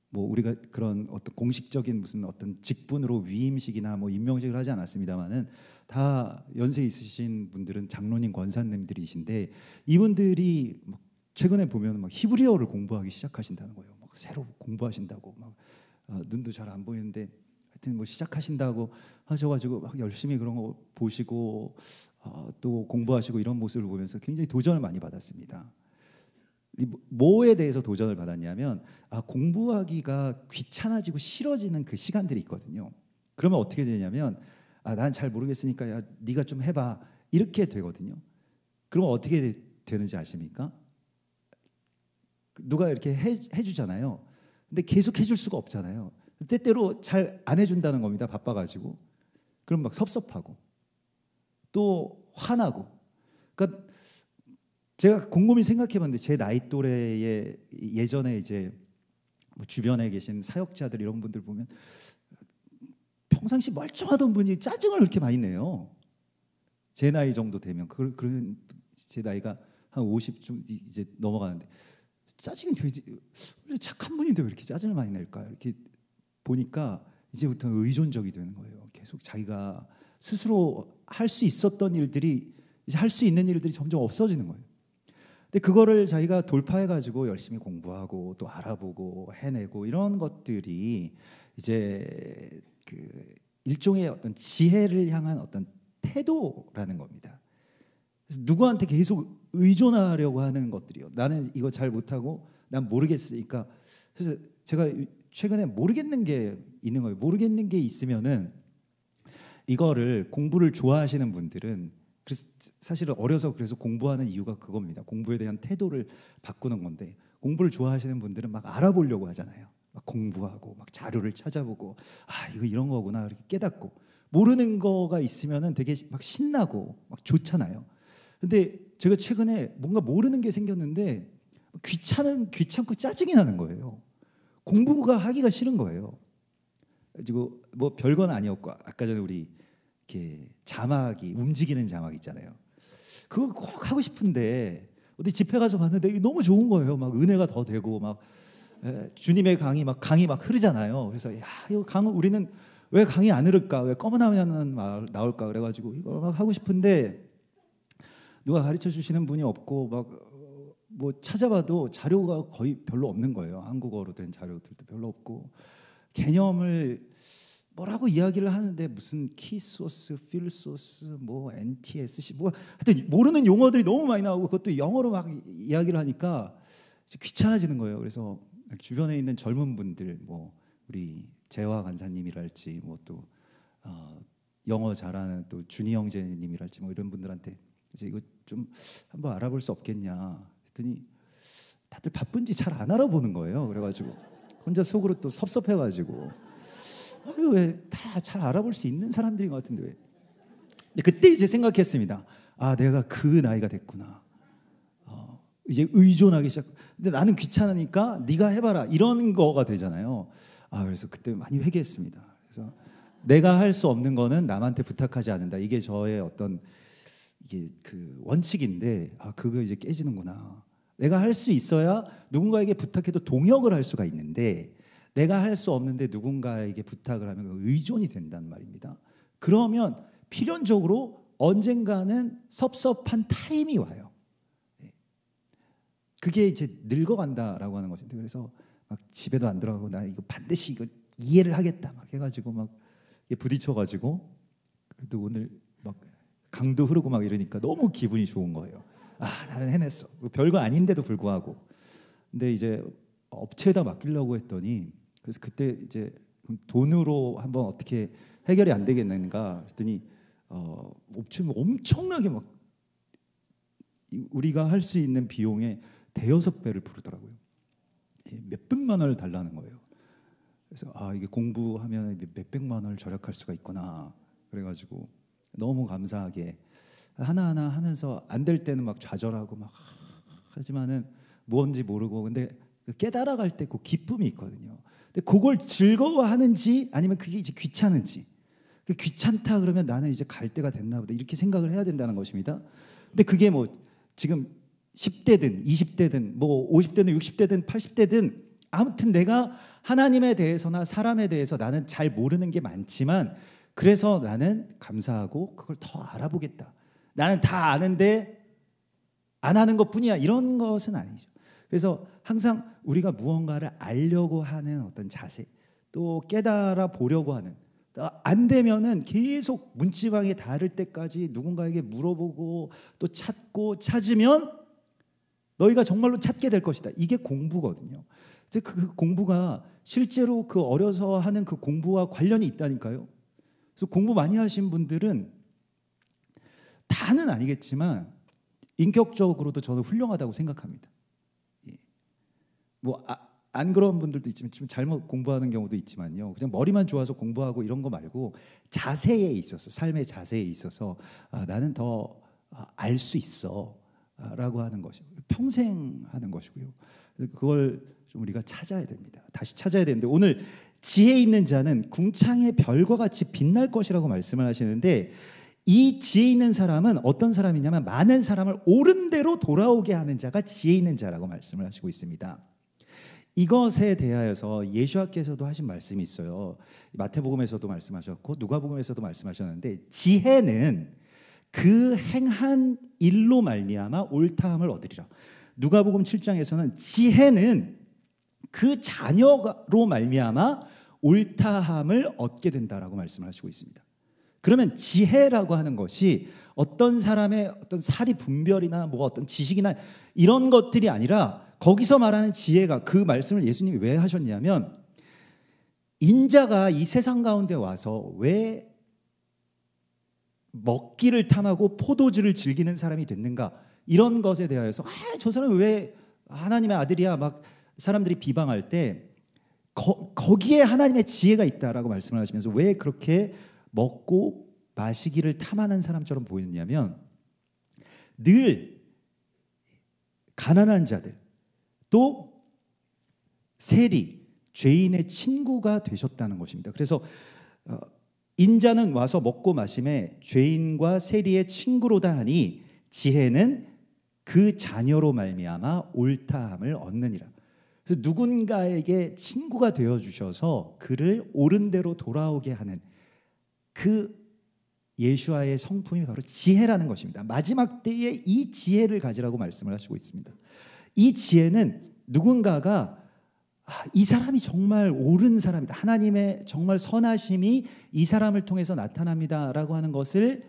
뭐 우리가 그런 어떤 공식적인 무슨 어떤 직분으로 위임식이나 뭐 임명식을 하지 않았습니다만은 다 연세 있으신 분들은 장로님, 권사님들이신데 이분들이 막 최근에 보면 막 히브리어를 공부하기 시작하신다는 거예요. 막 새로 공부하신다고 막 눈도 잘 안 보이는데 하여튼 뭐 시작하신다고 하셔가지고 막 열심히 그런 거 보시고 또 공부하시고 이런 모습을 보면서 굉장히 도전을 많이 받았습니다. 뭐에 대해서 도전을 받았냐면 공부하기가 귀찮아지고 싫어지는 그 시간들이 있거든요. 그러면 어떻게 되냐면 난 잘 모르겠으니까 야 네가 좀 해봐 이렇게 되거든요. 그러면 어떻게 되는지 아십니까? 누가 이렇게 해주잖아요. 근데 계속 해줄 수가 없잖아요. 때때로 잘 안 해준다는 겁니다. 바빠가지고. 그럼 막 섭섭하고 또 화나고. 그러니까 제가 곰곰이 생각해봤는데 제 나이 또래의 예전에 이제 뭐 주변에 계신 사역자들 이런 분들 보면 평상시 멀쩡하던 분이 짜증을 그렇게 많이 내요. 제 나이 정도 되면 그런 제 나이가 한 50 좀 이제 넘어가는데 짜증이 되지 착한 분인데 왜 이렇게 짜증을 많이 낼까 이렇게 보니까 이제부터 의존적이 되는 거예요. 계속 자기가 스스로 할 수 있었던 일들이 이제 할 수 있는 일들이 점점 없어지는 거예요. 근데 그거를 자기가 돌파해가지고 열심히 공부하고 또 알아보고 해내고 이런 것들이 이제 그 일종의 어떤 지혜를 향한 어떤 태도라는 겁니다. 그래서 누구한테 계속 의존하려고 하는 것들이요. 나는 이거 잘 못하고 난 모르겠으니까. 그래서 제가 최근에 모르겠는 게 있는 거예요. 모르겠는 게 있으면은 이거를 공부를 좋아하시는 분들은 그래서 사실은 어려서 그래서 공부하는 이유가 그겁니다. 공부에 대한 태도를 바꾸는 건데 공부를 좋아하시는 분들은 막 알아보려고 하잖아요. 막 공부하고 막 자료를 찾아보고 이거 이런 거구나 이렇게 깨닫고 모르는 거가 있으면은 되게 막 신나고 막 좋잖아요. 근데 제가 최근에 뭔가 모르는 게 생겼는데 귀찮고 짜증이 나는 거예요. 공부가 하기가 싫은 거예요. 그리고 뭐 별건 아니었고 아까 전에 우리 이렇게 자막이 움직이는 자막 있잖아요. 그거 꼭 하고 싶은데 어디 집회 가서 봤는데 이게 너무 좋은 거예요. 막 은혜가 더 되고 막 주님의 강이 막 흐르잖아요. 그래서 이거 강을 우리는 왜 강이 안 흐를까? 왜 검은 화면은 나올까? 그래가지고 이걸 막 하고 싶은데 누가 가르쳐 주시는 분이 없고 막 뭐 찾아봐도 자료가 거의 별로 없는 거예요. 한국어로 된 자료들도 별로 없고 개념을 뭐라고 이야기를 하는데 무슨 키소스, 필소스, 뭐 NTSC 뭐 하여튼 모르는 용어들이 너무 많이 나오고 그것도 영어로 막 이야기를 하니까 귀찮아지는 거예요. 그래서 주변에 있는 젊은 분들 뭐 우리 재화 간사님이랄지 뭐 또 영어 잘하는 또 준희 형제님이랄지 뭐 이런 분들한테 이제 이거 좀 한번 알아볼 수 없겠냐 했더니 다들 바쁜지 잘 안 알아보는 거예요. 그래가지고 혼자 속으로 또 섭섭해가지고 왜 다 잘 알아볼 수 있는 사람들인 것 같은데 왜? 근데 그때 이제 생각했습니다. 아, 내가 그 나이가 됐구나. 이제 의존하기 시작. 근데 나는 귀찮으니까 네가 해봐라 이런 거가 되잖아요. 그래서 그때 많이 회개했습니다. 그래서 내가 할 수 없는 거는 남한테 부탁하지 않는다. 이게 저의 어떤 이게 그 원칙인데 그거 이제 깨지는구나. 내가 할 수 있어야 누군가에게 부탁해도 동역을 할 수가 있는데 내가 할 수 없는데 누군가에게 부탁을 하면 의존이 된단 말입니다. 그러면 필연적으로 언젠가는 섭섭한 타임이 와요. 그게 이제 늙어간다라고 하는 것인데 그래서 막 집에도 안 들어가고 나 이거 반드시 이거 이해를 하겠다 막 해가지고 막 부딪혀가지고 그래도 오늘 막 강도 흐르고 막 이러니까 너무 기분이 좋은 거예요. 나는 해냈어. 별거 아닌데도 불구하고. 근데 이제 업체에다 맡기려고 했더니 그래서 그때 이제 돈으로 한번 어떻게 해결이 안 되겠는가 했더니 업체는 엄청나게 막 우리가 할 수 있는 비용의 대여섯 배를 부르더라고요. 몇백만 원을 달라는 거예요. 그래서 이게 공부하면 몇백만 원을 절약할 수가 있구나. 그래가지고 너무 감사하게 하나하나 하면서 안 될 때는 막 좌절하고 막 하지만은 뭔지 모르고 근데 깨달아갈 때 그 기쁨이 있거든요. 근데 그걸 즐거워하는지 아니면 그게 이제 귀찮은지 귀찮다 그러면 나는 이제 갈 때가 됐나 보다 이렇게 생각을 해야 된다는 것입니다. 근데 그게 뭐 지금 10대든 20대든 뭐 50대든 60대든 80대든 아무튼 내가 하나님에 대해서나 사람에 대해서 나는 잘 모르는 게 많지만 그래서 나는 감사하고 그걸 더 알아보겠다. 나는 다 아는데 안 하는 것뿐이야. 이런 것은 아니죠. 그래서 항상 우리가 무언가를 알려고 하는 어떤 자세 또 깨달아 보려고 하는 안 되면은 계속 문지방에 닿을 때까지 누군가에게 물어보고 또 찾고 찾으면 너희가 정말로 찾게 될 것이다. 이게 공부거든요. 그 공부가 실제로 그 어려서 하는 그 공부와 관련이 있다니까요. 그래서 공부 많이 하신 분들은 다는 아니겠지만 인격적으로도 저는 훌륭하다고 생각합니다. 뭐 안 그런 분들도 있지만 좀 잘못 공부하는 경우도 있지만요. 그냥 머리만 좋아서 공부하고 이런 거 말고 자세에 있어서 삶의 자세에 있어서 나는 더 알 수 있어라고 하는 것이고 평생 하는 것이고요. 그걸 좀 우리가 찾아야 됩니다. 다시 찾아야 되는데 오늘 지혜 있는 자는 궁창의 별과 같이 빛날 것이라고 말씀을 하시는데 이 지혜 있는 사람은 어떤 사람이냐면 많은 사람을 옳은 대로 돌아오게 하는 자가 지혜 있는 자라고 말씀을 하시고 있습니다. 이것에 대하여서 예수님께서도 하신 말씀이 있어요. 마태복음에서도 말씀하셨고 누가복음에서도 말씀하셨는데 지혜는 그 행한 일로 말미암아 옳다함을 얻으리라. 누가복음 7장에서는 지혜는 그 자녀로 말미암아 옳다함을 얻게 된다라고 말씀을 하시고 있습니다. 그러면 지혜라고 하는 것이 어떤 사람의 어떤 사리 분별이나 뭐 어떤 지식이나 이런 것들이 아니라 거기서 말하는 지혜가 그 말씀을 예수님이 왜 하셨냐면 인자가 이 세상 가운데 와서 왜 먹기를 탐하고 포도주를 즐기는 사람이 됐는가 이런 것에 대하여서 저 사람은 왜 하나님의 아들이야 막 사람들이 비방할 때 거기에 하나님의 지혜가 있다라고 말씀을 하시면서 왜 그렇게 먹고 마시기를 탐하는 사람처럼 보였냐면 늘 가난한 자들 또 세리 죄인의 친구가 되셨다는 것입니다. 그래서 인자는 와서 먹고 마심에 죄인과 세리의 친구로다 하니 지혜는 그 자녀로 말미암아 옳다함을 얻느니라. 그래서 누군가에게 친구가 되어 주셔서 그를 옳은 대로 돌아오게 하는 그 예수와의 성품이 바로 지혜라는 것입니다. 마지막 때에 이 지혜를 가지라고 말씀을 하시고 있습니다. 이 지혜는 누군가가 이 사람이 정말 옳은 사람이다. 하나님의 정말 선하심이 이 사람을 통해서 나타납니다라고 하는 것을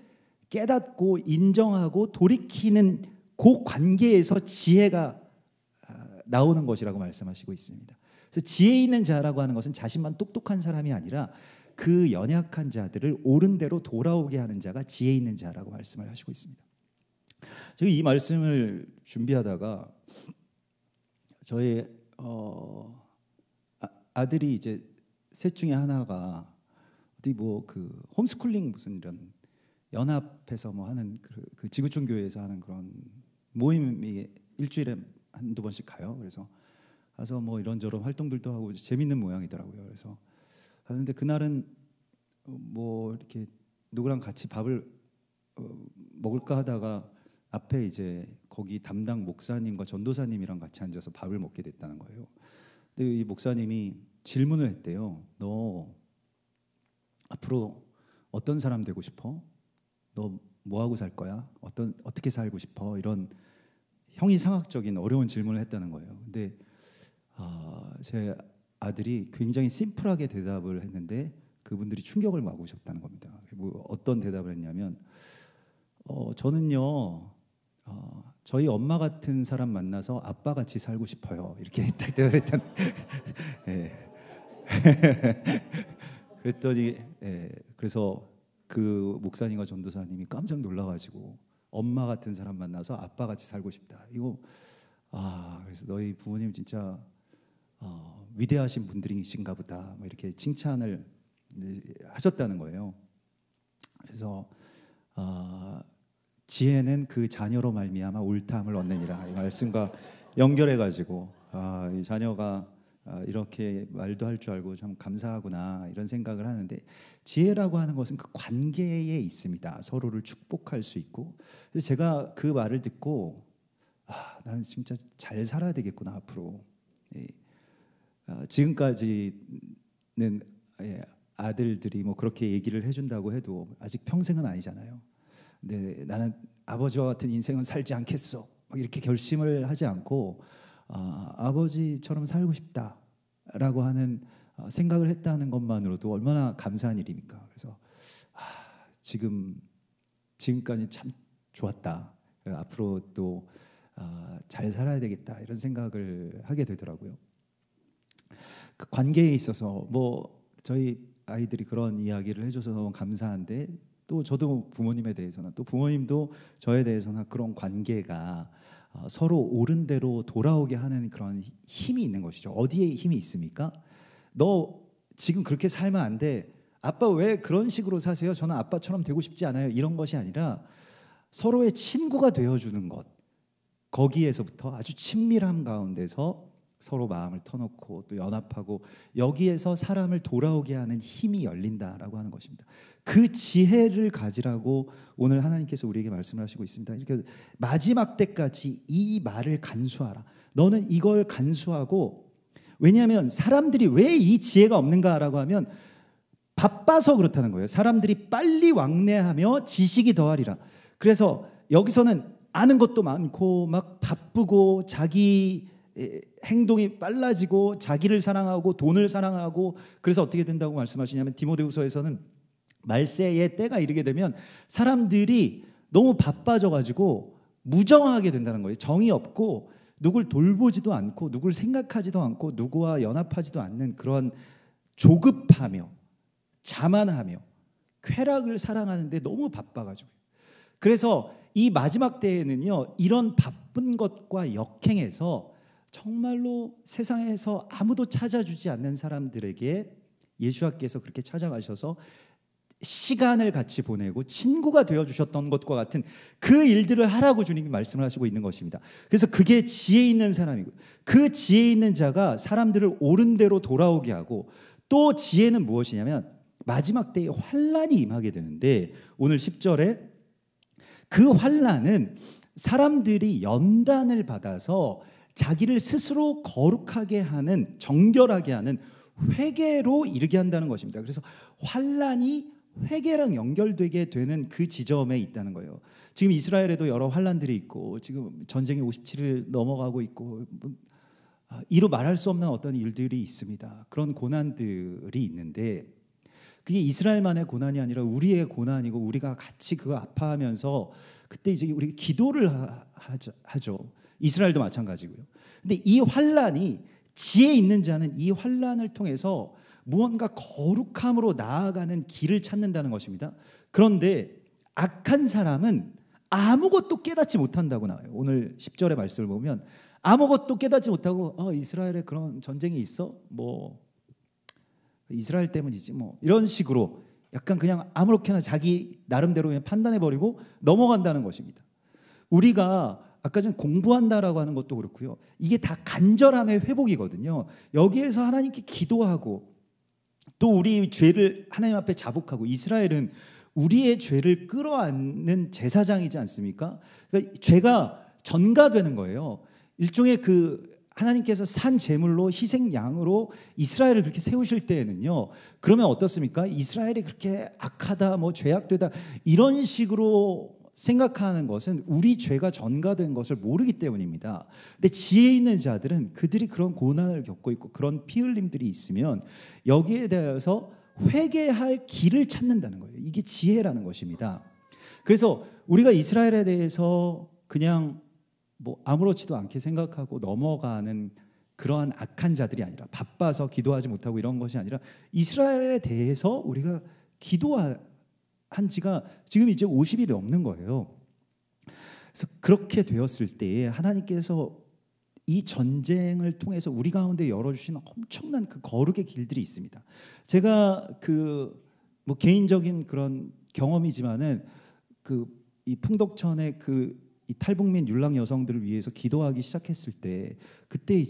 깨닫고 인정하고 돌이키는 그 관계에서 지혜가 나오는 것이라고 말씀하시고 있습니다. 그래서 지혜 있는 자라고 하는 것은 자신만 똑똑한 사람이 아니라 그 연약한 자들을 옳은 대로 돌아오게 하는 자가 지혜 있는 자라고 말씀을 하시고 있습니다. 제가 이 말씀을 준비하다가 저희 아들이 이제 셋 중에 하나가 어디 뭐 그 홈스쿨링 무슨 이런 연합해서 뭐 하는 그 지구촌 교회에서 하는 그런 모임이 일주일에 한두 번씩 가요. 그래서 가서 뭐 이런저런 활동들도 하고 재밌는 모양이더라고요. 그래서 하는데 그날은 뭐 이렇게 누구랑 같이 밥을 먹을까 하다가 앞에 이제 거기 담당 목사님과 전도사님이랑 같이 앉아서 밥을 먹게 됐다는 거예요. 근데 이 목사님이 질문을 했대요. 너 앞으로 어떤 사람 되고 싶어? 너 뭐 하고 살 거야? 어떻게 살고 싶어? 이런 형이상학적인 어려운 질문을 했다는 거예요. 근데 제 아들이 굉장히 심플하게 대답을 했는데 그분들이 충격을 먹으셨다는 겁니다. 뭐 어떤 대답을 했냐면 저는요 저희 엄마 같은 사람 만나서 아빠 같이 살고 싶어요. 이렇게 대답했던. 그랬더니 그래서 그 목사님과 전도사님이 깜짝 놀라가지고 엄마 같은 사람 만나서 아빠 같이 살고 싶다. 이거 그래서 너희 부모님 진짜 위대하신 분들이신가 보다. 뭐 이렇게 칭찬을 하셨다는 거예요. 그래서 지혜는 그 자녀로 말미암아 옳다함을 얻느니라 이 말씀과 연결해가지고 이 자녀가 이렇게 말도 할 줄 알고 참 감사하구나 이런 생각을 하는데 지혜라고 하는 것은 그 관계에 있습니다. 서로를 축복할 수 있고. 그래서 제가 그 말을 듣고 나는 진짜 잘 살아야 되겠구나 앞으로. 지금까지는 아들들이 뭐 그렇게 얘기를 해준다고 해도 아직 평생은 아니잖아요. 근데 나는 아버지와 같은 인생은 살지 않겠어. 막 이렇게 결심을 하지 않고 아버지처럼 살고 싶다라고 하는 생각을 했다는 것만으로도 얼마나 감사한 일입니까? 그래서 지금까지 참 좋았다. 앞으로 또 잘 살아야 되겠다 이런 생각을 하게 되더라고요. 그 관계에 있어서 뭐 저희 아이들이 그런 이야기를 해줘서 너무 감사한데 또 저도 부모님에 대해서는 또 부모님도 저에 대해서는 그런 관계가 서로 옳은 대로 돌아오게 하는 그런 힘이 있는 것이죠. 어디에 힘이 있습니까? 너 지금 그렇게 살면 안 돼. 아빠 왜 그런 식으로 사세요? 저는 아빠처럼 되고 싶지 않아요. 이런 것이 아니라 서로의 친구가 되어주는 것. 거기에서부터 아주 친밀함 가운데서 서로 마음을 터놓고 또 연합하고 여기에서 사람을 돌아오게 하는 힘이 열린다라고 하는 것입니다. 그 지혜를 가지라고 오늘 하나님께서 우리에게 말씀을 하시고 있습니다. 이렇게 마지막 때까지 이 말을 간수하라. 너는 이걸 간수하고, 왜냐하면 사람들이 왜 이 지혜가 없는가라고 하면 바빠서 그렇다는 거예요. 사람들이 빨리 왕래하며 지식이 더하리라. 그래서 여기서는 아는 것도 많고 막 바쁘고 자기 행동이 빨라지고 자기를 사랑하고 돈을 사랑하고, 그래서 어떻게 된다고 말씀하시냐면 디모데후서에서는 말세의 때가 이르게 되면 사람들이 너무 바빠져 가지고 무정하게 된다는 거예요. 정이 없고 누굴 돌보지도 않고 누굴 생각하지도 않고 누구와 연합하지도 않는 그런 조급하며 자만하며 쾌락을 사랑하는데 너무 바빠가지고, 그래서 이 마지막 때에는요 이런 바쁜 것과 역행해서 정말로 세상에서 아무도 찾아주지 않는 사람들에게 예수님께서 그렇게 찾아가셔서 시간을 같이 보내고 친구가 되어주셨던 것과 같은 그 일들을 하라고 주님이 말씀을 하시고 있는 것입니다. 그래서 그게 지혜 있는 사람이고, 그 지혜 있는 자가 사람들을 옳은 대로 돌아오게 하고, 또 지혜는 무엇이냐면 마지막 때에 환난이 임하게 되는데, 오늘 10절에 그 환난은 사람들이 연단을 받아서 자기를 스스로 거룩하게 하는, 정결하게 하는 회개로 이르게 한다는 것입니다. 그래서 환난이 회개랑 연결되게 되는 그 지점에 있다는 거예요. 지금 이스라엘에도 여러 환난들이 있고 지금 전쟁이 57일 넘어가고 있고 이루 말할 수 없는 어떤 일들이 있습니다. 그런 고난들이 있는데 그게 이스라엘만의 고난이 아니라 우리의 고난이고, 우리가 같이 그거 아파하면서 그때 이제 우리 기도를 하죠. 이스라엘도 마찬가지고요. 근데 이 환난이, 지혜 있는 자는 이 환난을 통해서 무언가 거룩함으로 나아가는 길을 찾는다는 것입니다. 그런데 악한 사람은 아무것도 깨닫지 못한다고 나와요. 오늘 10절의 말씀을 보면 아무것도 깨닫지 못하고 이스라엘에 그런 전쟁이 있어? 뭐 이스라엘 때문이지 뭐 이런 식으로 약간 그냥 아무렇게나 자기 나름대로 그냥 판단해버리고 넘어간다는 것입니다. 우리가 아까 전 공부한다라고 하는 것도 그렇고요. 이게 다 간절함의 회복이거든요. 여기에서 하나님께 기도하고 또 우리 죄를 하나님 앞에 자복하고, 이스라엘은 우리의 죄를 끌어안는 제사장이지 않습니까? 그러니까 죄가 전가되는 거예요. 일종의 그 하나님께서 산 제물로 희생 양으로 이스라엘을 그렇게 세우실 때에는요, 그러면 어떻습니까? 이스라엘이 그렇게 악하다, 뭐 죄악되다 이런 식으로 생각하는 것은 우리 죄가 전가된 것을 모르기 때문입니다. 근데 지혜 있는 자들은 그들이 그런 고난을 겪고 있고 그런 피 흘림들이 있으면 여기에 대해서 회개할 길을 찾는다는 거예요. 이게 지혜라는 것입니다. 그래서 우리가 이스라엘에 대해서 그냥 뭐 아무렇지도 않게 생각하고 넘어가는 그러한 악한 자들이 아니라, 바빠서 기도하지 못하고 이런 것이 아니라, 이스라엘에 대해서 우리가 기도한 지가 지금 이제 50일이 넘는 거예요. 그래서 그렇게 되었을 때에 하나님께서 이 전쟁을 통해서 우리 가운데 열어주신 엄청난 그 거룩의 길들이 있습니다. 제가 그 뭐 개인적인 그런 경험이지만은 그 이 풍덕천의 그 이 탈북민 율랑 여성들을 위해서 기도하기 시작했을 때, 그때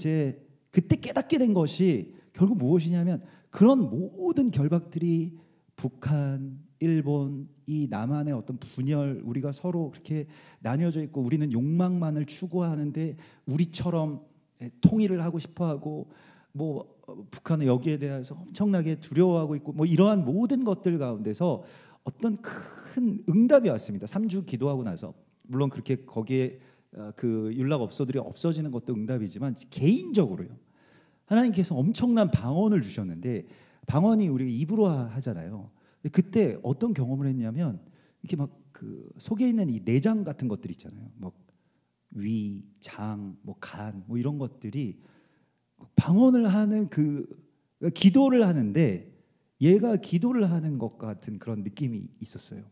깨닫게 된 것이 결국 무엇이냐면, 그런 모든 결박들이 북한, 일본, 이 남한의 어떤 분열, 우리가 서로 그렇게 나뉘어져 있고 우리는 욕망만을 추구하는데 우리처럼 통일을 하고 싶어하고, 뭐 북한은 여기에 대해서 엄청나게 두려워하고 있고, 뭐 이러한 모든 것들 가운데서 어떤 큰 응답이 왔습니다. 3주 기도하고 나서. 물론 그렇게 거기에 그 율락업소들이 없어지는 것도 응답이지만, 개인적으로요, 하나님께서 엄청난 방언을 주셨는데, 방언이 우리가 입으로 하잖아요. 그때 어떤 경험을 했냐면, 이렇게 막 그 속에 있는 이 내장 같은 것들 있잖아요. 뭐 위, 장, 뭐 간, 뭐 이런 것들이 방언을 하는 기도를 하는데, 얘가 기도를 하는 것 같은 그런 느낌이 있었어요.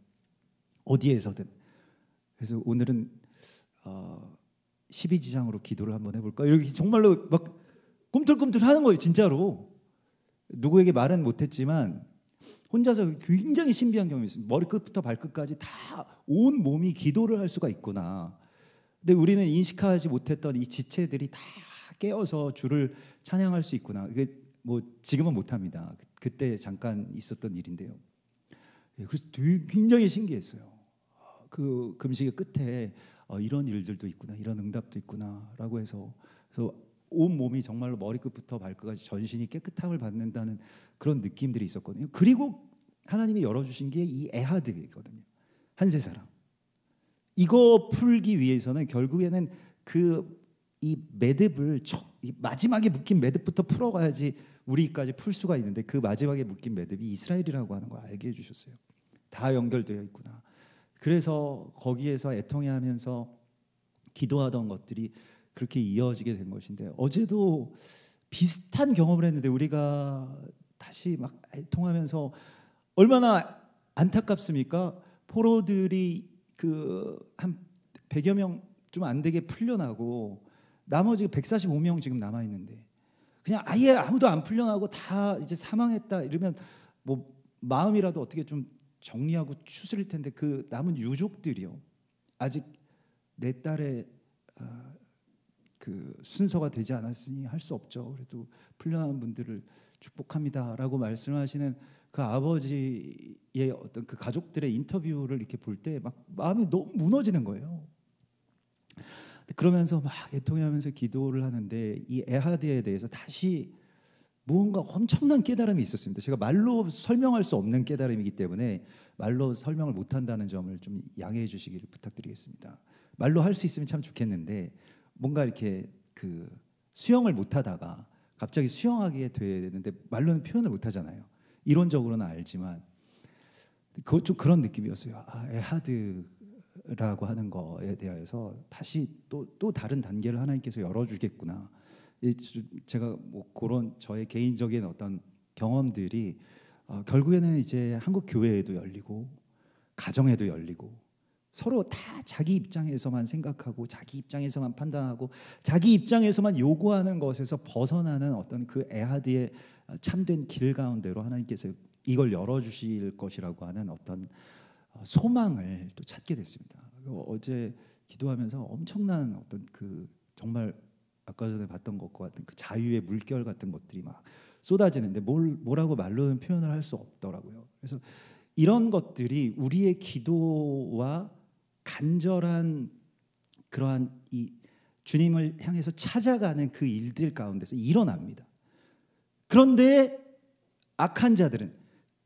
어디에서든. 그래서 오늘은 12지장으로 기도를 한번 해볼까? 이렇게 정말로 막 꿈틀꿈틀 하는 거예요. 진짜로. 누구에게 말은 못했지만 혼자서 굉장히 신비한 경험이 있습니다. 머리끝부터 발끝까지 다 온 몸이 기도를 할 수가 있구나. 근데 우리는 인식하지 못했던 이 지체들이 다 깨어서 주를 찬양할 수 있구나. 이게 뭐 지금은 못합니다. 그때 잠깐 있었던 일인데요. 그래서 굉장히 신기했어요. 그 금식의 끝에 이런 일들도 있구나, 이런 응답도 있구나라고 해서, 그래서 온 몸이 정말로 머리끝부터 발끝까지 전신이 깨끗함을 받는다는 그런 느낌들이 있었거든요. 그리고 하나님이 열어주신 게 이 에하드이거든요. 한세 사람. 이거 풀기 위해서는 결국에는 이 매듭을 이 마지막에 묶인 매듭부터 풀어가야지 우리까지 풀 수가 있는데, 그 마지막에 묶인 매듭이 이스라엘이라고 하는 걸 알게 해주셨어요. 다 연결되어 있구나. 그래서 거기에서 애통해하면서 기도하던 것들이 그렇게 이어지게 된 것인데, 어제도 비슷한 경험을 했는데 우리가 다시 막 애통하면서, 얼마나 안타깝습니까? 포로들이 한 100여 명 좀 안 되게 풀려나고 나머지 145명 지금 남아 있는데, 그냥 아예 아무도 안 풀려나고 다 이제 사망했다 이러면 뭐 마음이라도 어떻게 좀 정리하고 추스릴 텐데, 그 남은 유족들이요, 아직 내 딸의 그 순서가 되지 않았으니 할 수 없죠. 그래도 풀려난 분들을 축복합니다라고 말씀하시는 그 아버지의 어떤 그 가족들의 인터뷰를 이렇게 볼 때 막 마음이 너무 무너지는 거예요. 그러면서 막 애통하면서 기도를 하는데, 이 에하드에 대해서 다시 무언가 엄청난 깨달음이 있었습니다. 제가 말로 설명할 수 없는 깨달음이기 때문에 말로 설명을 못한다는 점을 좀 양해해 주시기를 부탁드리겠습니다. 말로 할 수 있으면 참 좋겠는데, 뭔가 이렇게 그 수영을 못하다가 갑자기 수영하게 되는데 말로는 표현을 못하잖아요. 이론적으로는 알지만 좀 그런 느낌이었어요. 에하드라고 하는 거에 대해서 다시 또 다른 단계를 하나님께서 열어주겠구나. 제가 뭐 그런 저의 개인적인 어떤 경험들이 결국에는 이제 한국 교회에도 열리고 가정에도 열리고, 서로 다 자기 입장에서만 생각하고 자기 입장에서만 판단하고 자기 입장에서만 요구하는 것에서 벗어나는 어떤 그 에하드의 참된 길 가운데로 하나님께서 이걸 열어주실 것이라고 하는 어떤 소망을 또 찾게 됐습니다. 어제 기도하면서 엄청난 어떤 그 정말 아까 전에 봤던 것과 같은 그 자유의 물결 같은 것들이 막 쏟아지는데 뭐라고 말로는 표현을 할 수 없더라고요. 그래서 이런 것들이 우리의 기도와 간절한 그러한 이 주님을 향해서 찾아가는 그 일들 가운데서 일어납니다. 그런데 악한 자들은,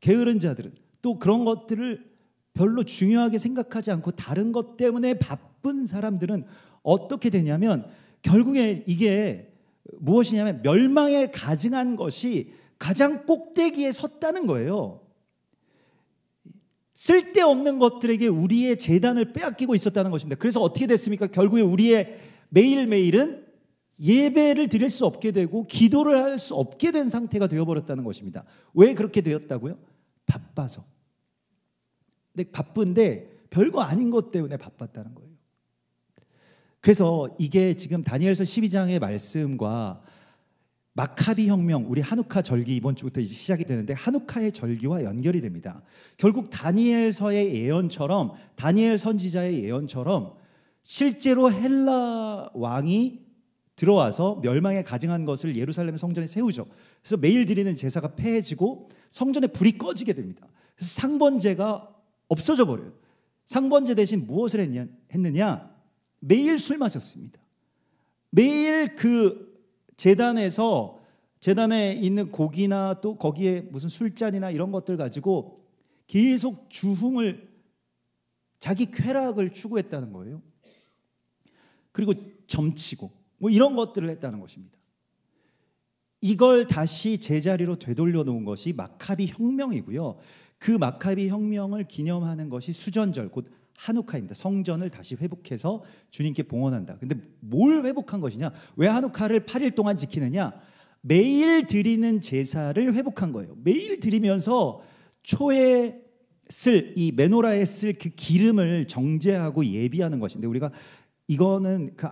게으른 자들은 또 그런 것들을 별로 중요하게 생각하지 않고 다른 것 때문에 바쁜 사람들은 어떻게 되냐면 결국에 이게 무엇이냐면 멸망에 가증한 것이 가장 꼭대기에 섰다는 거예요. 쓸데없는 것들에게 우리의 재단을 빼앗기고 있었다는 것입니다. 그래서 어떻게 됐습니까? 결국에 우리의 매일매일은 예배를 드릴 수 없게 되고 기도를 할 수 없게 된 상태가 되어버렸다는 것입니다. 왜 그렇게 되었다고요? 바빠서. 근데 바쁜데 별거 아닌 것 때문에 바빴다는 거예요. 그래서 이게 지금 다니엘서 12장의 말씀과 마카비 혁명, 우리 하누카 절기 이번 주부터 이제 시작이 되는데 하누카의 절기와 연결이 됩니다. 결국 다니엘서의 예언처럼, 다니엘 선지자의 예언처럼 실제로 헬라 왕이 들어와서 멸망에 가증한 것을 예루살렘 성전에 세우죠. 그래서 매일 드리는 제사가 폐해지고 성전에 불이 꺼지게 됩니다. 그래서 상번제가 없어져 버려요. 상번제 대신 무엇을 했느냐? 매일 술 마셨습니다. 매일 그 재단에 있는 고기나 또 거기에 무슨 술잔이나 이런 것들 가지고 계속 주흥을, 자기 쾌락을 추구했다는 거예요. 그리고 점치고 뭐 이런 것들을 했다는 것입니다. 이걸 다시 제자리로 되돌려 놓은 것이 마카비 혁명이고요. 그 마카비 혁명을 기념하는 것이 수전절, 곧 하누카입니다. 성전을 다시 회복해서 주님께 봉헌한다. 근데 뭘 회복한 것이냐? 왜 하누카를 8일 동안 지키느냐? 매일 드리는 제사를 회복한 거예요. 매일 드리면서 초에 쓸 이 메노라에 쓸 그 기름을 정제하고 예비하는 것인데, 우리가 이거는 그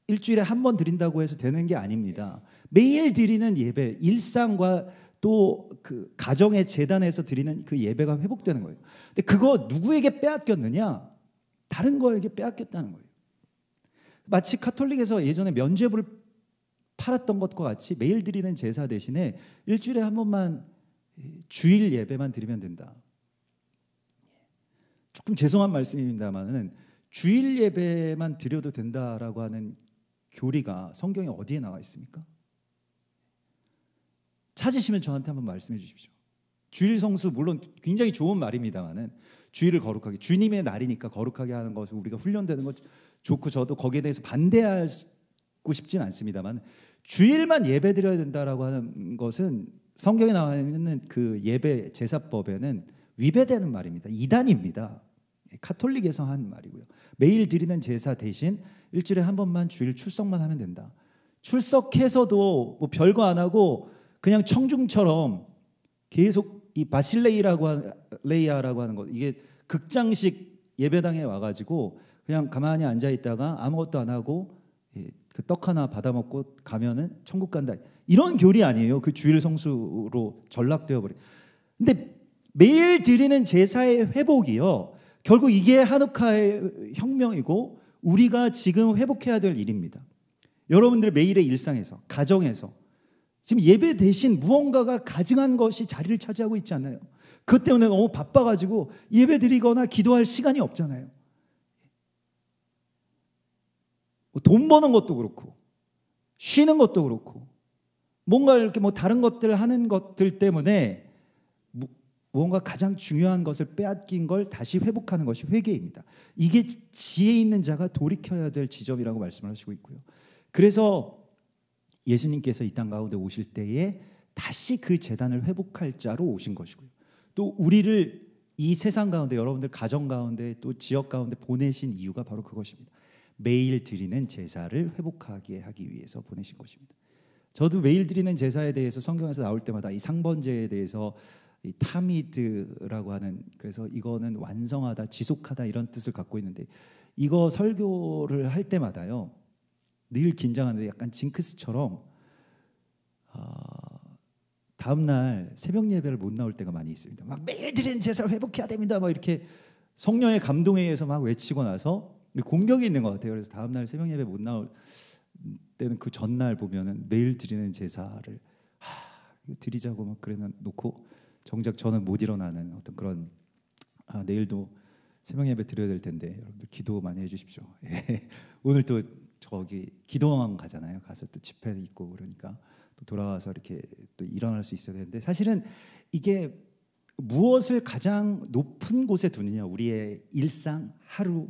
일주일에 한 번 드린다고 해서 되는 게 아닙니다. 매일 드리는 예배, 일상과 또 그 가정의 재단에서 드리는 그 예배가 회복되는 거예요. 근데 그거 누구에게 빼앗겼느냐? 다른 거에게 빼앗겼다는 거예요. 마치 카톨릭에서 예전에 면죄부를 팔았던 것과 같이 매일 드리는 제사 대신에 일주일에 한 번만 주일 예배만 드리면 된다. 조금 죄송한 말씀입니다만은 주일 예배만 드려도 된다라고 하는 교리가 성경에 어디에 나와 있습니까? 찾으시면 저한테 한번 말씀해 주십시오. 주일 성수 물론 굉장히 좋은 말입니다만은 주일을 거룩하게, 주님의 날이니까 거룩하게 하는 것을 우리가 훈련되는 것 좋고 저도 거기에 대해서 반대하고 싶진 않습니다만 주일만 예배 드려야 된다라고 하는 것은 성경에 나와 있는 그 예배 제사법에는 위배되는 말입니다. 이단입니다. 카톨릭에서 한 말이고요. 매일 드리는 제사 대신 일주일에 한 번만 주일 출석만 하면 된다. 출석해서도 뭐 별거 안 하고 그냥 청중처럼 계속 이 바실레이라고 하는 것, 이게 극장식 예배당에 와가지고 그냥 가만히 앉아 있다가 아무것도 안 하고 그 떡 하나 받아 먹고 가면은 천국 간다. 이런 교리 아니에요. 그 주일 성수로 전락되어 버린. 근데 매일 드리는 제사의 회복이요, 결국 이게 하누카의 혁명이고 우리가 지금 회복해야 될 일입니다. 여러분들의 매일의 일상에서, 가정에서 지금 예배 대신 무언가가 가증한 것이 자리를 차지하고 있지 않나요? 그것 때문에 너무 바빠가지고 예배 드리거나 기도할 시간이 없잖아요. 돈 버는 것도 그렇고 쉬는 것도 그렇고 뭔가 이렇게 뭐 다른 것들 하는 것들 때문에 무언가 가장 중요한 것을 빼앗긴 걸 다시 회복하는 것이 회개입니다. 이게 지혜 있는 자가 돌이켜야 될 지점이라고 말씀을 하시고 있고요. 그래서 예수님께서 이 땅 가운데 오실 때에 다시 그 재단을 회복할 자로 오신 것이고요. 또 우리를 이 세상 가운데, 여러분들 가정 가운데 또 지역 가운데 보내신 이유가 바로 그것입니다. 매일 드리는 제사를 회복하게 하기 위해서 보내신 것입니다. 저도 매일 드리는 제사에 대해서 성경에서 나올 때마다 이 상번제에 대해서 이 타미드라고 하는, 그래서 이거는 완성하다, 지속하다 이런 뜻을 갖고 있는데, 이거 설교를 할 때마다요 늘 긴장하는데 약간 징크스처럼 다음 날 새벽 예배를 못 나올 때가 많이 있습니다. 막 매일 드리는 제사를 회복해야 됩니다. 막 이렇게 성령의 감동에 의해서 막 외치고 나서 공격이 있는 것 같아요. 그래서 다음 날 새벽 예배 못 나올 때는 그 전날 보면은 매일 드리는 제사를 이거 드리자고 막 그래 놓고 정작 저는 못 일어나는 어떤 그런 내일도 새벽 예배 드려야 될 텐데 여러분들 기도 많이 해주십시오. 오늘 또 저기 기도원 가잖아요. 가서 또 집회 있고 그러니까 또 돌아와서 이렇게 또 일어날 수 있어야 되는데 사실은 이게 무엇을 가장 높은 곳에 두느냐 우리의 일상 하루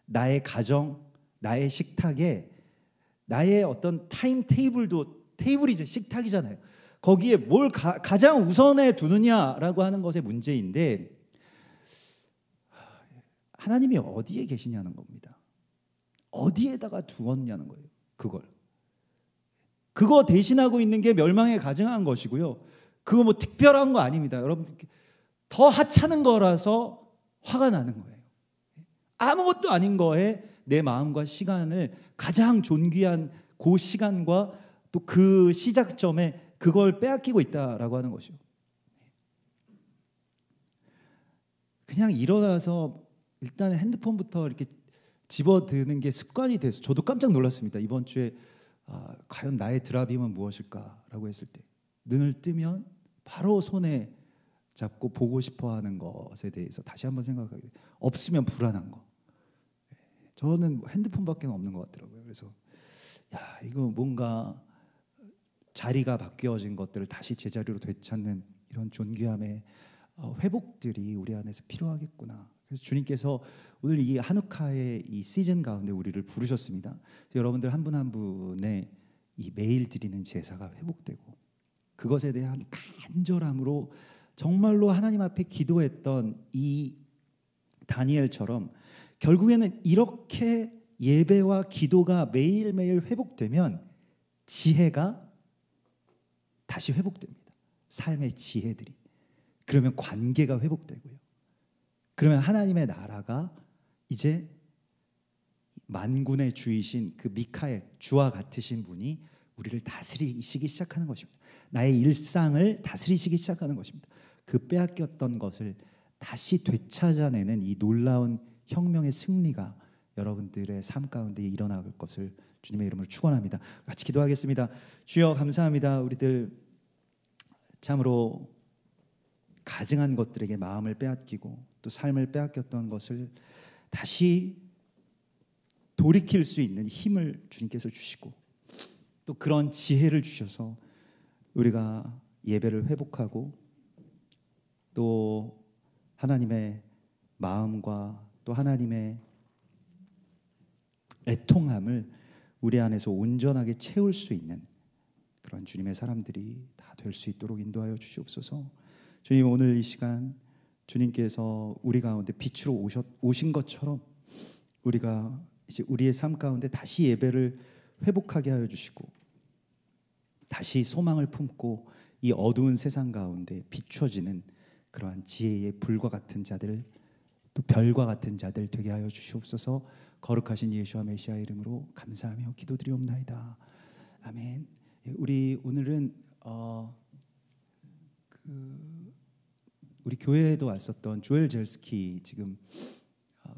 나의 가정 나의 식탁에 나의 어떤 타임 테이블도 테이블이죠 식탁이잖아요. 거기에 뭘 가장 우선에 두느냐라고 하는 것의 문제인데 하나님이 어디에 계시냐는 겁니다. 어디에다가 두었냐는 거예요. 그거 대신하고 있는 게 멸망에 가증한 것이고요. 그거 뭐 특별한 거 아닙니다. 여러분 더 하찮은 거라서 화가 나는 거예요. 아무것도 아닌 거에 내 마음과 시간을 가장 존귀한 그 시간과 또 그 시작점에 그걸 빼앗기고 있다라고 하는 것이요. 그냥 일어나서 일단 핸드폰부터 이렇게 집어드는 게 습관이 돼서 저도 깜짝 놀랐습니다. 이번 주에 과연 나의 드라빔은 무엇일까라고 했을 때 눈을 뜨면 바로 손에 잡고 보고 싶어하는 것에 대해서 다시 한번 생각하게 돼요. 없으면 불안한 거. 저는 핸드폰밖에 없는 것 같더라고요. 그래서 이거 뭔가 자리가 바뀌어진 것들을 다시 제자리로 되찾는 이런 존귀함의 회복들이 우리 안에서 필요하겠구나. 그래서 주님께서 오늘 이 한우카의 이 시즌 가운데 우리를 부르셨습니다. 여러분들 한 분 한 분의 이 매일 드리는 제사가 회복되고 그것에 대한 간절함으로 정말로 하나님 앞에 기도했던 이 다니엘처럼 결국에는 이렇게 예배와 기도가 매일매일 회복되면 지혜가 다시 회복됩니다. 삶의 지혜들이. 그러면 관계가 회복되고요. 그러면 하나님의 나라가 이제 만군의 주이신 그 미카엘 주와 같으신 분이 우리를 다스리시기 시작하는 것입니다. 나의 일상을 다스리시기 시작하는 것입니다. 그 빼앗겼던 것을 다시 되찾아내는 이 놀라운 혁명의 승리가 여러분들의 삶 가운데 일어날 것을 주님의 이름으로 축원합니다. 같이 기도하겠습니다. 주여 감사합니다. 우리들 참으로 가증한 것들에게 마음을 빼앗기고 또 삶을 빼앗겼던 것을 다시 돌이킬 수 있는 힘을 주님께서 주시고 또 그런 지혜를 주셔서 우리가 예배를 회복하고 또 하나님의 마음과 또 하나님의 애통함을 우리 안에서 온전하게 채울 수 있는 그런 주님의 사람들이 다 될 수 있도록 인도하여 주시옵소서. 주님 오늘 이 시간 주님께서 우리 가운데 빛으로 오신 것처럼 우리가 이제 우리의 삶 가운데 다시 예배를 회복하게 하여 주시고 다시 소망을 품고 이 어두운 세상 가운데 비춰지는 그러한 지혜의 불과 같은 자들 또 별과 같은 자들 되게 하여 주시옵소서. 거룩하신 예수와 메시아 이름으로 감사하며 기도드리옵나이다. 아멘. 우리 오늘은 우리 교회에도 왔었던 조엘 젤스키 지금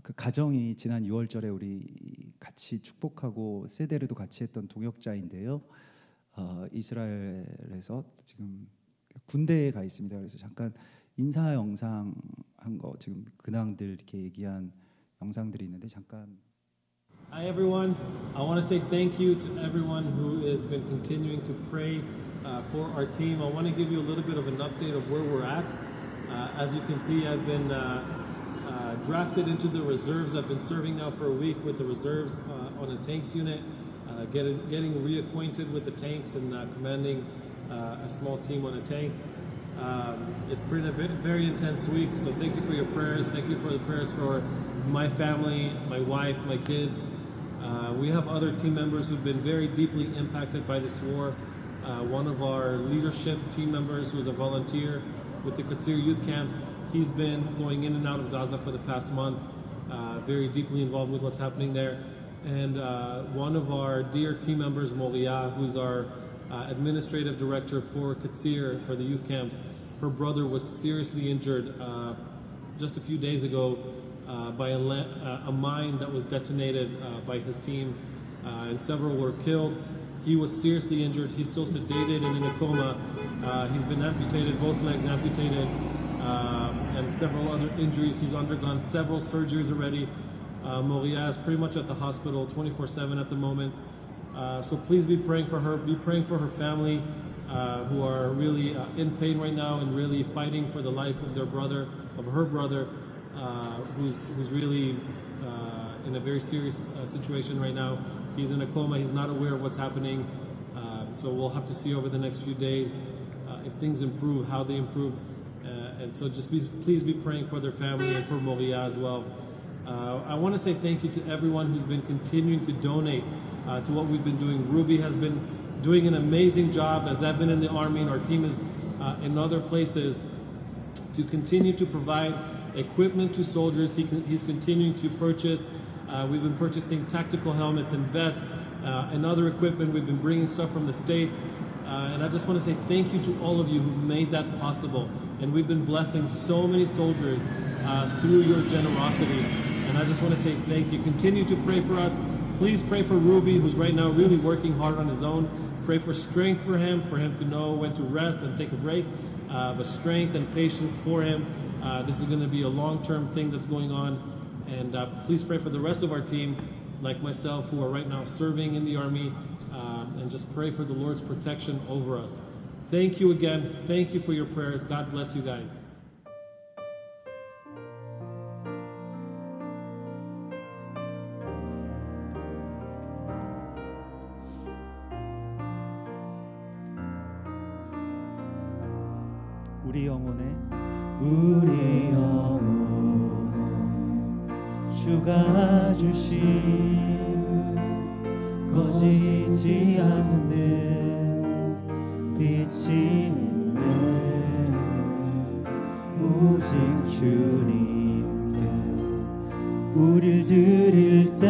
그 가정이 지난 6월절에 우리 같이 축복하고 세대르도 같이 했던 동역자인데요. 이스라엘에서 지금 군대에 가 있습니다. 그래서 잠깐 인사 영상 한 거 지금 근황들 이렇게 얘기한 영상들이 있는데 잠깐. Hi everyone. I want to say thank you to everyone who has been continuing to pray for our team. I want to give you a little bit of an update of where we're at. As you can see, I've been drafted into the reserves. I've been serving now for a week with the reserves on a tanks unit, getting reacquainted with the tanks and commanding a small team on a tank. It's been a very intense week, so thank you for your prayers. Thank you for the prayers for my family, my wife, my kids. We have other team members who've been very deeply impacted by this war. One of our leadership team members who is a volunteer with the Qatir youth camps, he's been going in and out of Gaza for the past month, very deeply involved with what's happening there. And one of our dear team members, Moria, who's our administrative director for Katsir, for the youth camps. Her brother was seriously injured just a few days ago by a mine that was detonated by his team, and several were killed. He was seriously injured. He's still sedated and in a coma. He's been amputated, both legs amputated, and several other injuries. He's undergone several surgeries already. Moria is pretty much at the hospital 24/7 at the moment. So please be praying for her. Be praying for her family, who are really in pain right now and really fighting for the life of their brother, of her brother, who's really in a very serious situation right now. He's in a coma. He's not aware of what's happening. So we'll have to see over the next few days if things improve, how they improve. And so just please be praying for their family and for Moria as well. I want to say thank you to everyone who's been continuing to donate to what we've been doing. Ruby has been doing an amazing job, as I've been in the Army and our team is in other places, to continue to provide equipment to soldiers. He's continuing to purchase. We've been purchasing tactical helmets and vests and other equipment. We've been bringing stuff from the States. And I just want to say thank you to all of you who've made that possible. And we've been blessing so many soldiers through your generosity. And I just want to say thank you. Continue to pray for us. Please pray for Ruby, who's right now really working hard on his own. Pray for strength for him to know when to rest and take a break. But strength and patience for him. This is going to be a long-term thing that's going on. And please pray for the rest of our team, like myself, who are right now serving in the Army. And just pray for the Lord's protection over us. Thank you again. Thank you for your prayers. God bless you guys. 우리 영혼에 주가 주신 꺼지지 않는 빛이 있네. 오직 주님께 우릴 드릴 때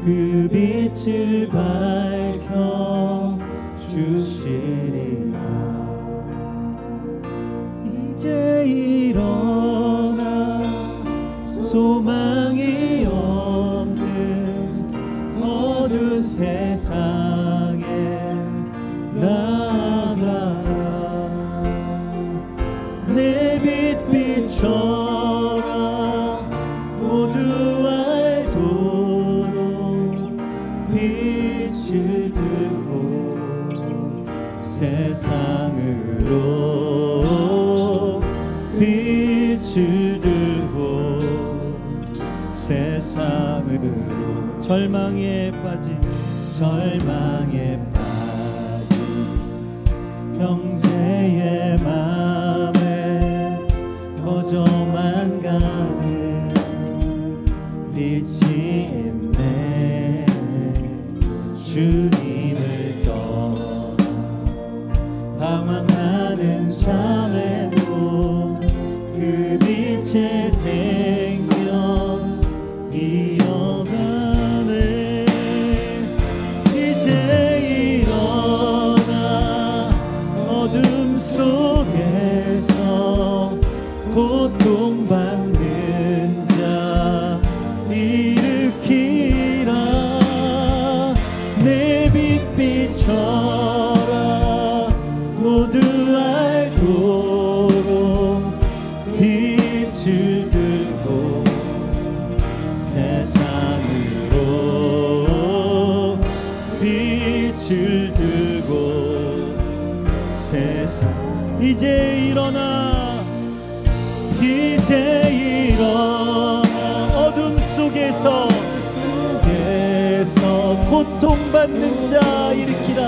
그 빛을 밝혀 주시리라. 이제 일어나 소망이 없는 어두운 세상에 나아가라. 내 빛 비춰라. 모두 알도록 빛을 들고 세상으로 빛을 들고 세상으로 절망에 빠진 형제의 맘에 꺼져만 가는 빛이 있네. 주님을 떠나 방황하는 자매도 그 빛의 생명 이어가네. 이제 일어나 어둠 속에서 고통받는 자 일으키라. 내 빛 비춰라. 모두 알도록 빛을 들고 세상으로 빛을 들고 세상. 이제 일어나 어둠 속에서 고통받는 자 일으키라.